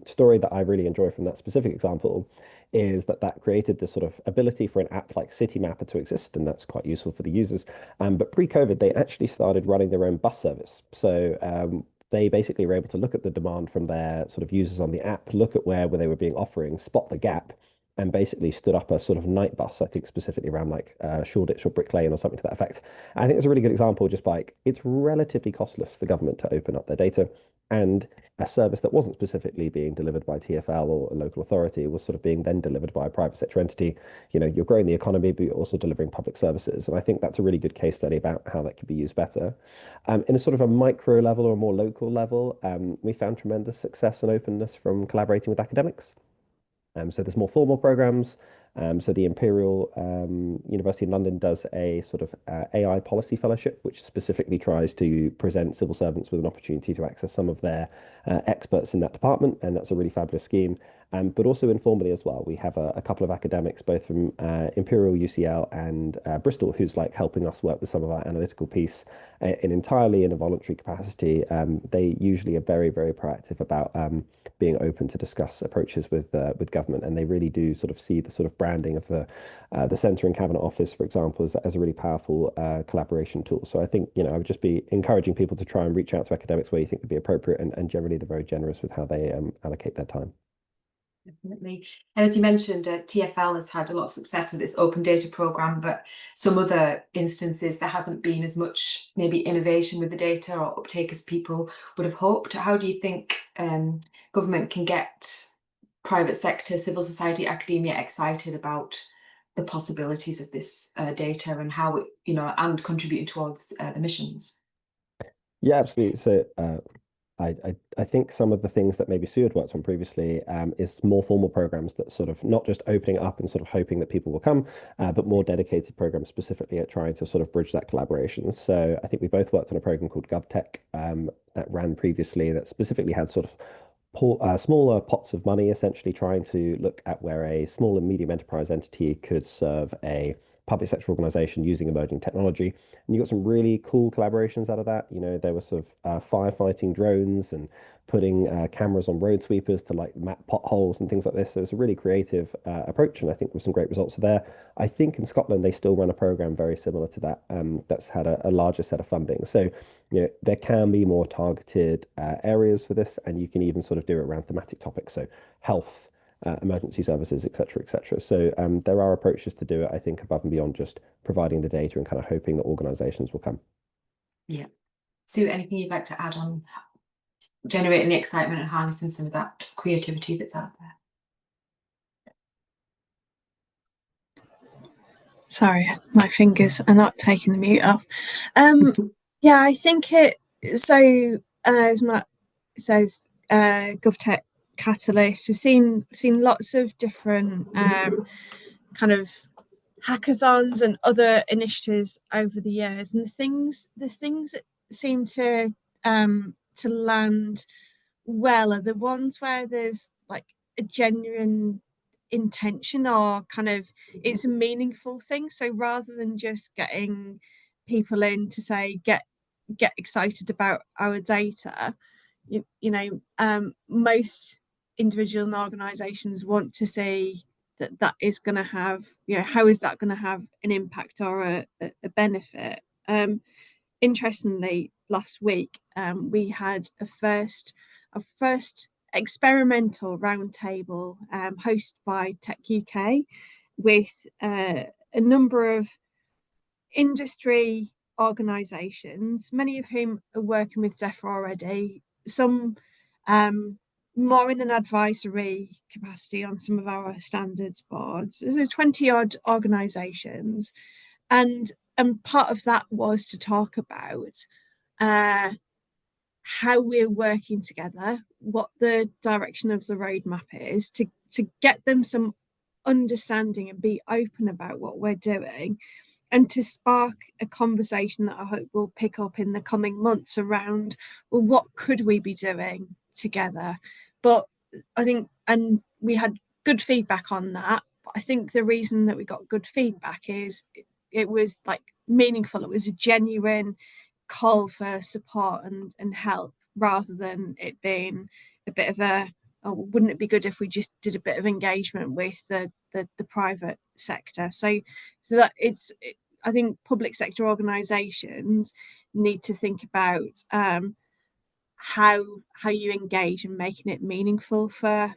story that I really enjoy from that specific example is that created this sort of ability for an app like Citymapper to exist, and that's quite useful for the users. But pre-COVID, they actually started running their own bus service. So they basically were able to look at the demand from their sort of users on the app, look at where they were being offering, spot the gap, and basically stood up a sort of night bus, I think specifically around like Shoreditch or Brick Lane or something to that effect. I think it's a really good example, just like it's relatively costless for government to open up their data, and a service that wasn't specifically being delivered by TfL or a local authority was sort of being then delivered by a private sector entity. You know, you're growing the economy, but you're also delivering public services. And I think that's a really good case study about how that could be used better. In a sort of a micro level or a more local level, we found tremendous success and openness from collaborating with academics. So there's more formal programs. So the Imperial University in London does a sort of AI policy fellowship, which specifically tries to present civil servants with an opportunity to access some of their experts in that department, and that's a really fabulous scheme. But also informally as well, we have a couple of academics, both from Imperial, UCL, and Bristol, who's like helping us work with some of our analytical piece entirely in a voluntary capacity. They usually are very, very proactive about being open to discuss approaches with government, and they really do sort of see the sort of branding of the Centre and Cabinet Office, for example, as a really powerful collaboration tool. So I think, you know, I would just be encouraging people to try and reach out to academics where you think would be appropriate, and generally they're very generous with how they allocate their time.
Definitely. And as you mentioned, TfL has had a lot of success with its open data program, but some other instances there hasn't been as much maybe innovation with the data or uptake as people would have hoped. How do you think government can get private sector, civil society, academia excited about the possibilities of this data and how it, you know, and contributing towards the missions?
Yeah, absolutely. So I think some of the things that maybe Sue had worked on previously is more formal programs that sort of not just opening up and sort of hoping that people will come, but more dedicated programs specifically at trying to sort of bridge that collaboration. So I think we both worked on a program called GovTech that ran previously that specifically had sort of smaller pots of money, essentially trying to look at where a small and medium enterprise entity could serve a public sector organization using emerging technology. And you got some really cool collaborations out of that. You know, there were sort of firefighting drones and putting cameras on road sweepers to like map potholes and things like this. So it's a really creative approach, and I think with some great results there. I think in Scotland they still run a program very similar to that that's had a larger set of funding. So, you know, there can be more targeted areas for this, and you can even sort of do it around thematic topics. So health, emergency services, et cetera, et cetera. So there are approaches to do it, I think, above and beyond just providing the data and kind of hoping that organizations will come.
Yeah. Sue, anything you'd like to add on generating the excitement and harnessing some of that creativity that's out there?
Sorry, my fingers are not taking the mute off. Yeah, I think as Matt says, GovTech Catalyst, we've seen lots of different kind of hackathons and other initiatives over the years, and the things that seem to land well are the ones where there's like a genuine intention, or kind of it's a meaningful thing. So rather than just getting people in to say get excited about our data, most individual and organizations want to see that is going to have, how is that going to have an impact or a benefit? Interestingly, last week we had a first experimental roundtable hosted by Tech UK with a number of industry organisations, many of whom are working with Zephyr already, some more in an advisory capacity on some of our standards boards. There's 20 odd organisations, and part of that was to talk about how we're working together, what the direction of the roadmap is, to get them some understanding and be open about what we're doing, and to spark a conversation that I hope will pick up in the coming months around, well, what could we be doing together? But I think, and we had good feedback on that, but I think the reason that we got good feedback is it was like meaningful. It was a genuine call for support and help, rather than it being a bit of a, oh, wouldn't it be good if we just did a bit of engagement with the private sector? So that I think public sector organisations need to think about how you engage and making it meaningful for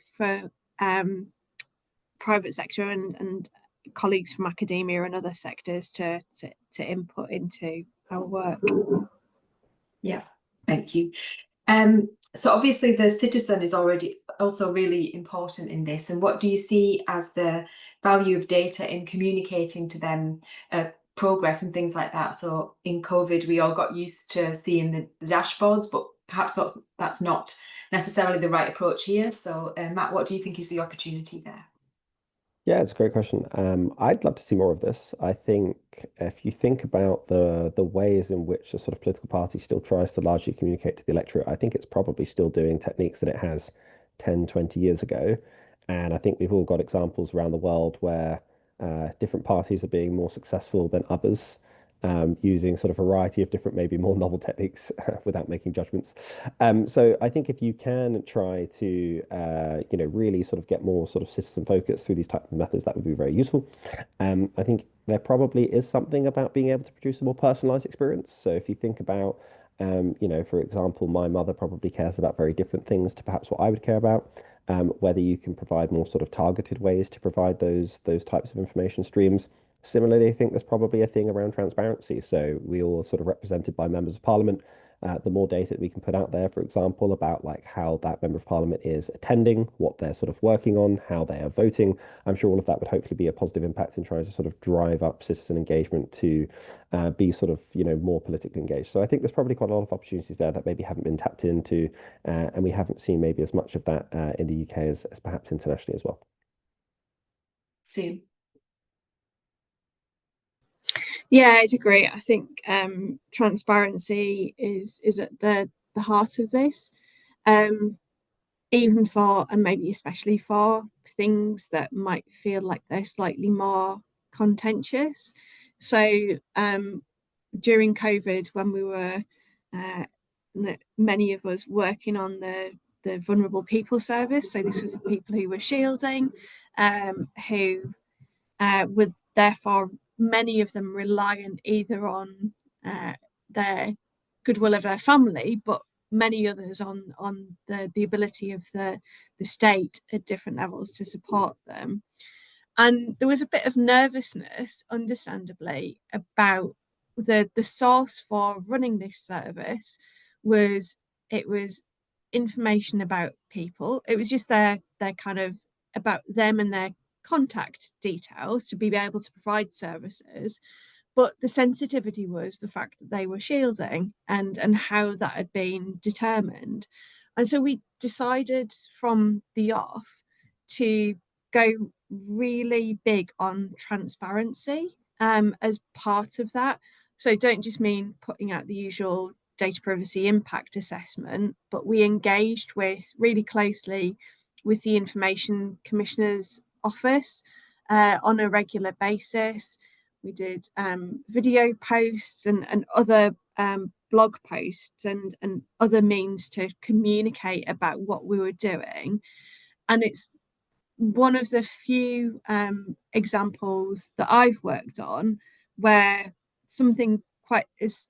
private sector and colleagues from academia and other sectors to input into our work.
Yeah, thank you. So obviously the citizen is already also really important in this, and what do you see as the value of data in communicating to them progress and things like that? So in COVID we all got used to seeing the dashboards, but perhaps that's not necessarily the right approach here. So Matt, what do you think is the opportunity there?
Yeah, it's a great question. I'd love to see more of this. I think if you think about the ways in which a sort of political party still tries to largely communicate to the electorate, I think it's probably still doing techniques that it has 10, 20 years ago. And I think we've all got examples around the world where different parties are being more successful than others, using sort of a variety of different, maybe more novel techniques without making judgments. So I think if you can try to, really sort of get more sort of citizen focus through these types of methods, that would be very useful. I think there probably is something about being able to produce a more personalized experience. So if you think about, for example, my mother probably cares about very different things to perhaps what I would care about. Whether you can provide more sort of targeted ways to provide those types of information streams. Similarly, I think there's probably a thing around transparency. So we all sort of represented by members of parliament. The more data that we can put out there, for example, about like how that member of parliament is attending, what they're sort of working on, how they are voting, I'm sure all of that would hopefully be a positive impact in trying to sort of drive up citizen engagement to be sort of, more politically engaged. So I think there's probably quite a lot of opportunities there that maybe haven't been tapped into, and we haven't seen maybe as much of that in the UK as perhaps internationally as well.
Soon.
Yeah, I'd agree. I think transparency is at the heart of this, even for, and maybe especially for, things that might feel like they're slightly more contentious. So during COVID, when we were many of us working on the vulnerable people service, so this was the people who were shielding, who were therefore, many of them reliant either on their goodwill of their family, but many others on the ability of the state at different levels to support them. And there was a bit of nervousness, understandably, about the source for running this service. It was information about people. It was just their kind of about them and their contact details to be able to provide services. But the sensitivity was the fact that they were shielding and how that had been determined. And so we decided from the off to go really big on transparency as part of that. So don't just mean putting out the usual data privacy impact assessment, but we engaged really closely with the Information Commissioner's Office on a regular basis. We did video posts and other blog posts and other means to communicate about what we were doing. And it's one of the few examples that I've worked on where something quite as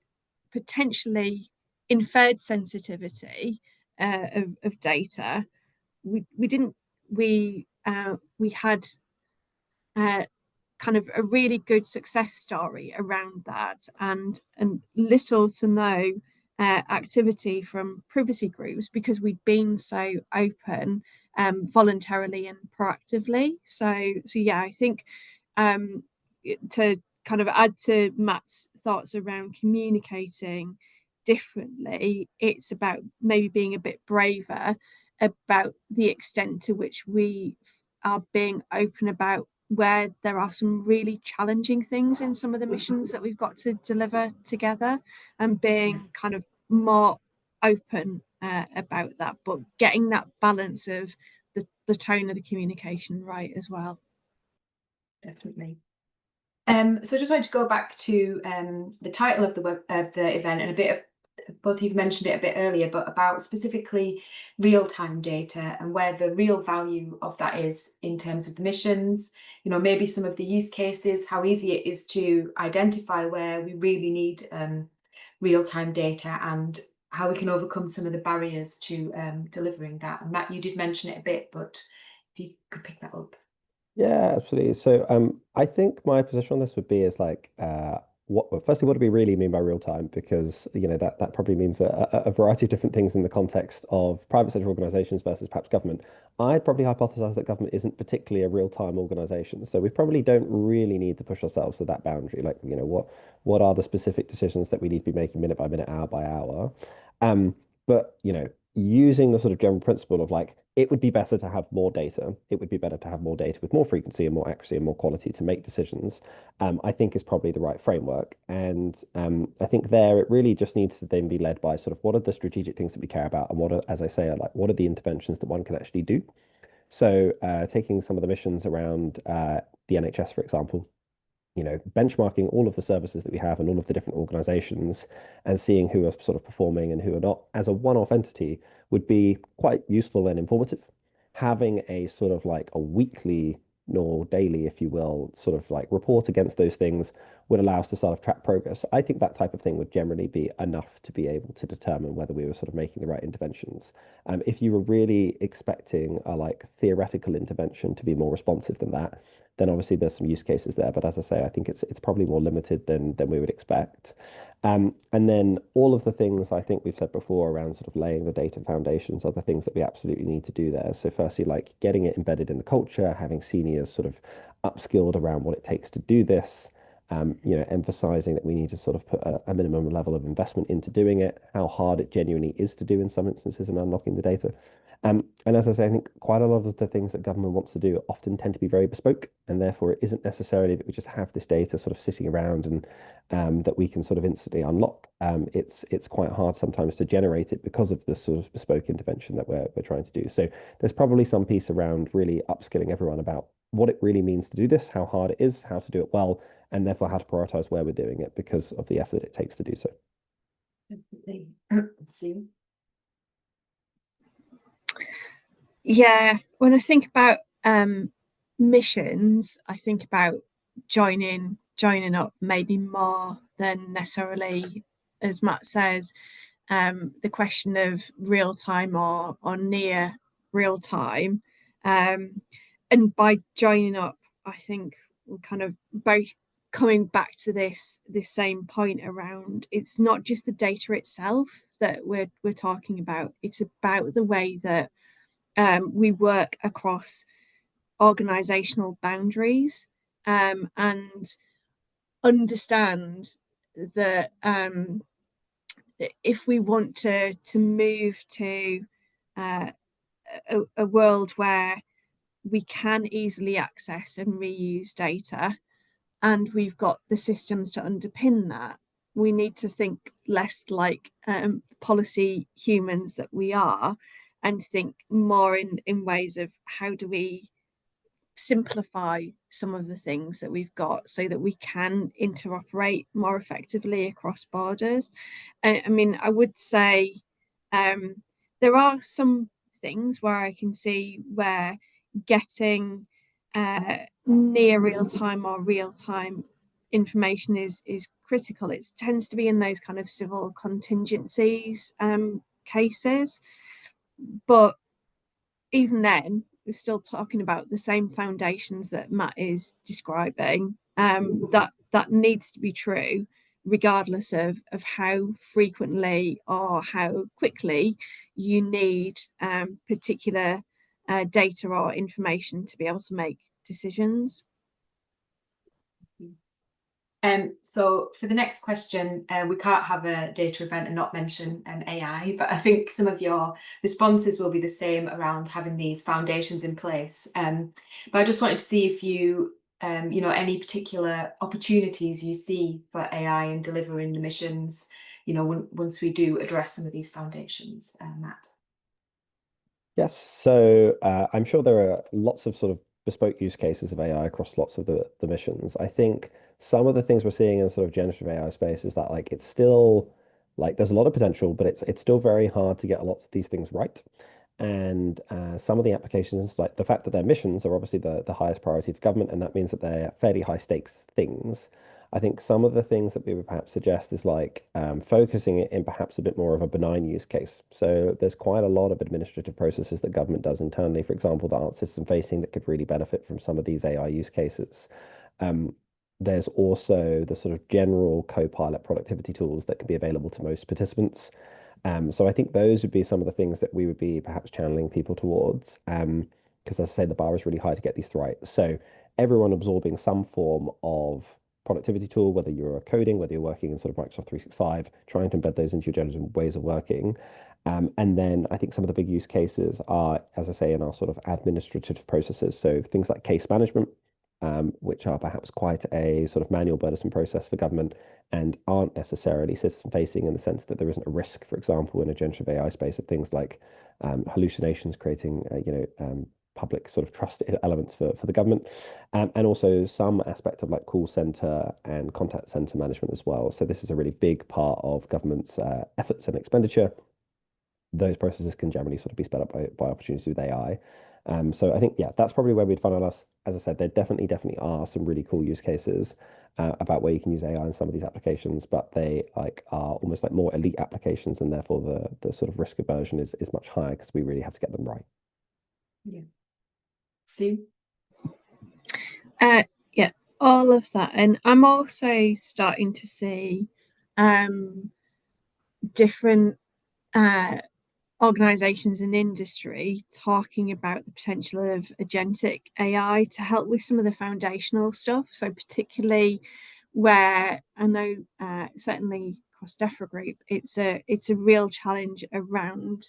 potentially inferred sensitivity of data, we didn't we had kind of a really good success story around that, and little to no activity from privacy groups because we'd been so open voluntarily and proactively. So yeah, I think to kind of add to Matt's thoughts around communicating differently, it's about maybe being a bit braver about the extent to which we are being open about where there are some really challenging things in some of the missions that we've got to deliver together, and being kind of more open about that, but getting that balance of the tone of the communication right as well.
Definitely. So I just wanted to go back to the title of the event, and a bit of, both of you've mentioned it a bit earlier, but about specifically real-time data and where the real value of that is in terms of the missions, you know, maybe some of the use cases, how easy it is to identify where we really need real-time data, and how we can overcome some of the barriers to delivering that. And Matt, you did mention it a bit, but if you could pick that up.
Yeah, absolutely. So I think my position on this would be is like firstly, what do we really mean by real time? Because you know that probably means a variety of different things in the context of private sector organizations versus perhaps government. I'd probably hypothesize that government isn't particularly a real-time organization, so we probably don't really need to push ourselves to that boundary. Like, you know, what are the specific decisions that we need to be making minute by minute, hour by hour? But you know, using the sort of general principle of like, it would be better to have more data. It would be better to have more data with more frequency and more accuracy and more quality to make decisions. I think is probably the right framework. And I think there it really just needs to then be led by sort of what are the strategic things that we care about, and what are, as I say, like what are the interventions that one can actually do. So taking some of the missions around the NHS, for example, you know, benchmarking all of the services that we have and all of the different organizations and seeing who are sort of performing and who are not as a one-off entity would be quite useful and informative. Having a sort of like a weekly or daily, if you will, sort of like report against those things would allow us to sort of track progress. I think that type of thing would generally be enough to be able to determine whether we were sort of making the right interventions. If you were really expecting a like theoretical intervention to be more responsive than that, then obviously there's some use cases there. But as I say, I think it's probably more limited than we would expect. And then all of the things I think we've said before around sort of laying the data foundations are the things that we absolutely need to do there. So firstly, like getting it embedded in the culture, having seniors sort of upskilled around what it takes to do this. You know, emphasizing that we need to sort of put a minimum level of investment into doing it, how hard it genuinely is to do in some instances, and unlocking the data. And as I say, I think quite a lot of the things that government wants to do often tend to be very bespoke, and therefore it isn't necessarily that we just have this data sort of sitting around and that we can sort of instantly unlock. It's quite hard sometimes to generate it because of the sort of bespoke intervention that we're trying to do. So there's probably some piece around really upskilling everyone about what it really means to do this, how hard it is, how to do it well, and therefore how to prioritize where we're doing it because of the effort it takes to do so.
Definitely. Sue?
Yeah, when I think about missions, I think about joining up maybe more than necessarily, as Matt says, the question of real time or near real time. And by joining up, I think we're kind of both coming back to this same point around it's not just the data itself that we're talking about. It's about the way that we work across organizational boundaries, and understand that if we want to move to a world where we can easily access and reuse data, and we've got the systems to underpin that, we need to think less like policy humans that we are, and think more in ways of how do we simplify some of the things that we've got so that we can interoperate more effectively across borders. I mean, I would say there are some things where I can see where getting near real-time or real-time information is critical. It tends to be in those kind of civil contingencies cases, but even then we're still talking about the same foundations that Matt is describing. That needs to be true regardless of how frequently or how quickly you need particular data or information to be able to make decisions.
So for the next question, we can't have a data event and not mention AI, but I think some of your responses will be the same around having these foundations in place. But I just wanted to see if you, any particular opportunities you see for AI in delivering the missions, once we do address some of these foundations, Matt.
Yes, so I'm sure there are lots of sort of bespoke use cases of AI across lots of the missions. I think some of the things we're seeing in sort of generative AI space is that like it's still like there's a lot of potential, but it's still very hard to get lots of these things right. And some of the applications, like the fact that their missions are obviously the highest priority for government, and that means that they're fairly high stakes things. I think some of the things that we would perhaps suggest is like focusing it in perhaps a bit more of a benign use case. So there's quite a lot of administrative processes that government does internally, for example, that aren't system facing, that could really benefit from some of these AI use cases. There's also the sort of general co-pilot productivity tools that can be available to most participants. So I think those would be some of the things that we would be perhaps channeling people towards. Because as I say, the bar is really high to get these right. So everyone absorbing some form of productivity tool, whether you're coding, whether you're working in sort of Microsoft 365, trying to embed those into your general ways of working. And then I think some of the big use cases are, as I say, in our sort of administrative processes. So things like case management, which are perhaps quite a sort of manual, burdensome process for government and aren't necessarily system facing in the sense that there isn't a risk, for example, in a generative AI space of things like hallucinations creating, public sort of trust elements for the government, and also some aspect of like call center and contact center management as well. So this is a really big part of government's efforts and expenditure. Those processes can generally sort of be sped up by opportunities with AI. So I think, yeah, that's probably where we'd funnel us. As I said, there definitely are some really cool use cases about where you can use AI in some of these applications, but they like are almost like more elite applications, and therefore the sort of risk aversion is much higher because we really have to get them right.
Yeah. Sue?
Yeah, all of that. And I'm also starting to see different organizations in industry talking about the potential of agentic AI to help with some of the foundational stuff. So particularly where I know certainly across DEFRA Group, it's a real challenge around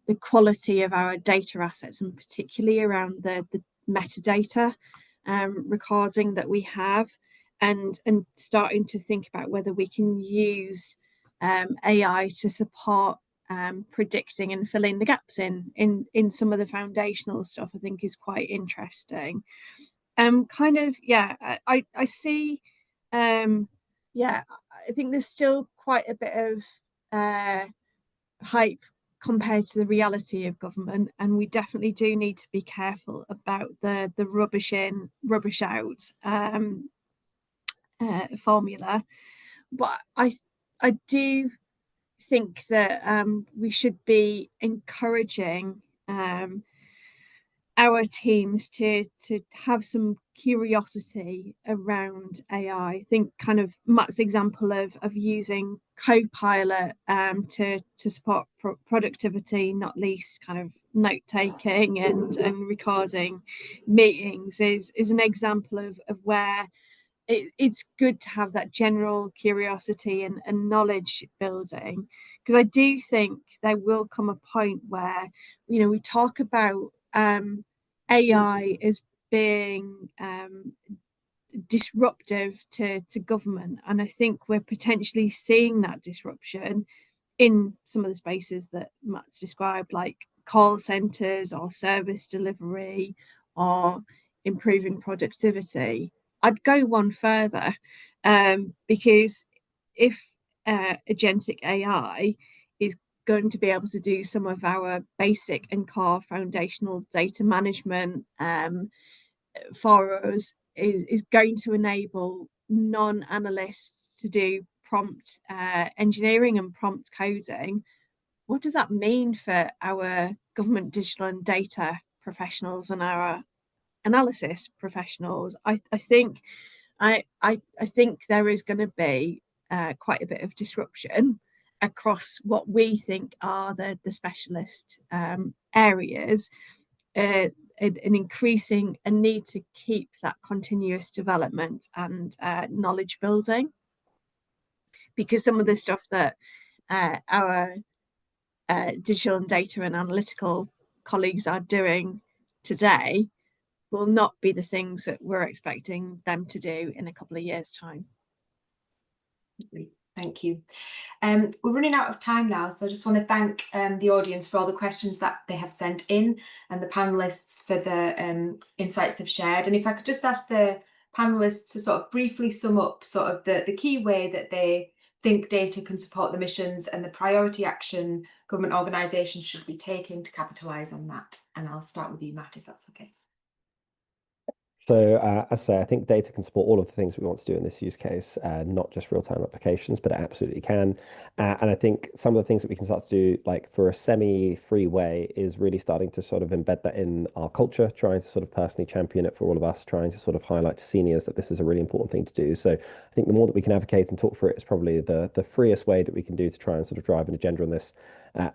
the quality of our data assets, and particularly around the metadata recording that we have, and starting to think about whether we can use AI to support predicting and filling the gaps in some of the foundational stuff. I think is quite interesting. I see. I think there's still quite a bit of hype compared to the reality of government, and we definitely do need to be careful about the rubbish in, rubbish out formula. But I do think that we should be encouraging our teams to have some curiosity around AI. I think kind of Matt's example of using Copilot to support productivity, not least kind of note taking and recording meetings is an example of where it's good to have that general curiosity and knowledge building, because I do think there will come a point where we talk about AI as being disruptive to government, and I think we're potentially seeing that disruption in some of the spaces that Matt's described, like call centres or service delivery or improving productivity. I'd go one further, because if agentic AI is going to be able to do some of our basic and core foundational data management for us is going to enable non-analysts to do prompt engineering and prompt coding. What does that mean for our government digital and data professionals and our analysis professionals? I think there is going to be quite a bit of disruption across what we think are the specialist areas, an increasing a need to keep that continuous development and knowledge building, because some of the stuff that our digital and data and analytical colleagues are doing today will not be the things that we're expecting them to do in a couple of years' time.
Thank you. We're running out of time now, so I just want to thank the audience for all the questions that they have sent in, and the panelists for the insights they've shared. And if I could just ask the panelists to sort of briefly sum up sort of the key way that they think data can support the missions and the priority action government organisations should be taking to capitalise on that. And I'll start with you, Matt, if that's okay.
So as I say, I think data can support all of the things we want to do in this use case, not just real-time applications, but it absolutely can. And I think some of the things that we can start to do, like for a semi-free way, is really starting to sort of embed that in our culture, trying to sort of personally champion it for all of us, trying to sort of highlight to seniors that this is a really important thing to do. So I think the more that we can advocate and talk for it is probably the freest way that we can do to try and sort of drive an agenda on this.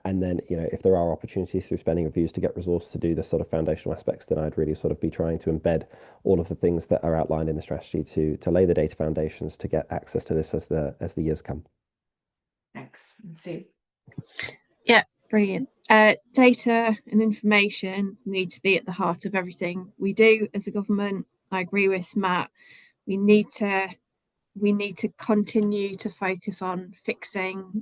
And then, you know, if there are opportunities through spending reviews to get resources to do the sort of foundational aspects, then I'd really sort of be trying to embed all of the things that are outlined in the strategy to lay the data foundations to get access to this as the years come.
Thanks. And Sue.
Yeah, brilliant. Data and information need to be at the heart of everything we do as a government. I agree with Matt. We need to continue to focus on fixing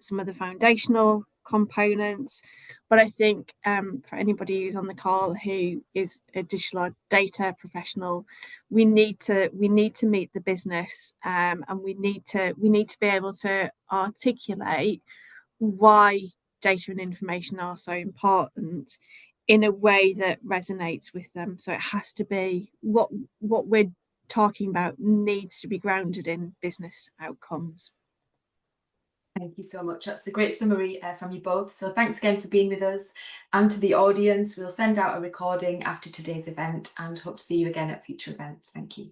some of the foundational components, but I think for anybody who's on the call who is a digital or data professional, we need to meet the business, and we need to be able to articulate why data and information are so important in a way that resonates with them. So it has to be what we're talking about needs to be grounded in business outcomes.
Thank you so much. That's a great summary from you both. So thanks again for being with us, and to the audience, we'll send out a recording after today's event and hope to see you again at future events. Thank you.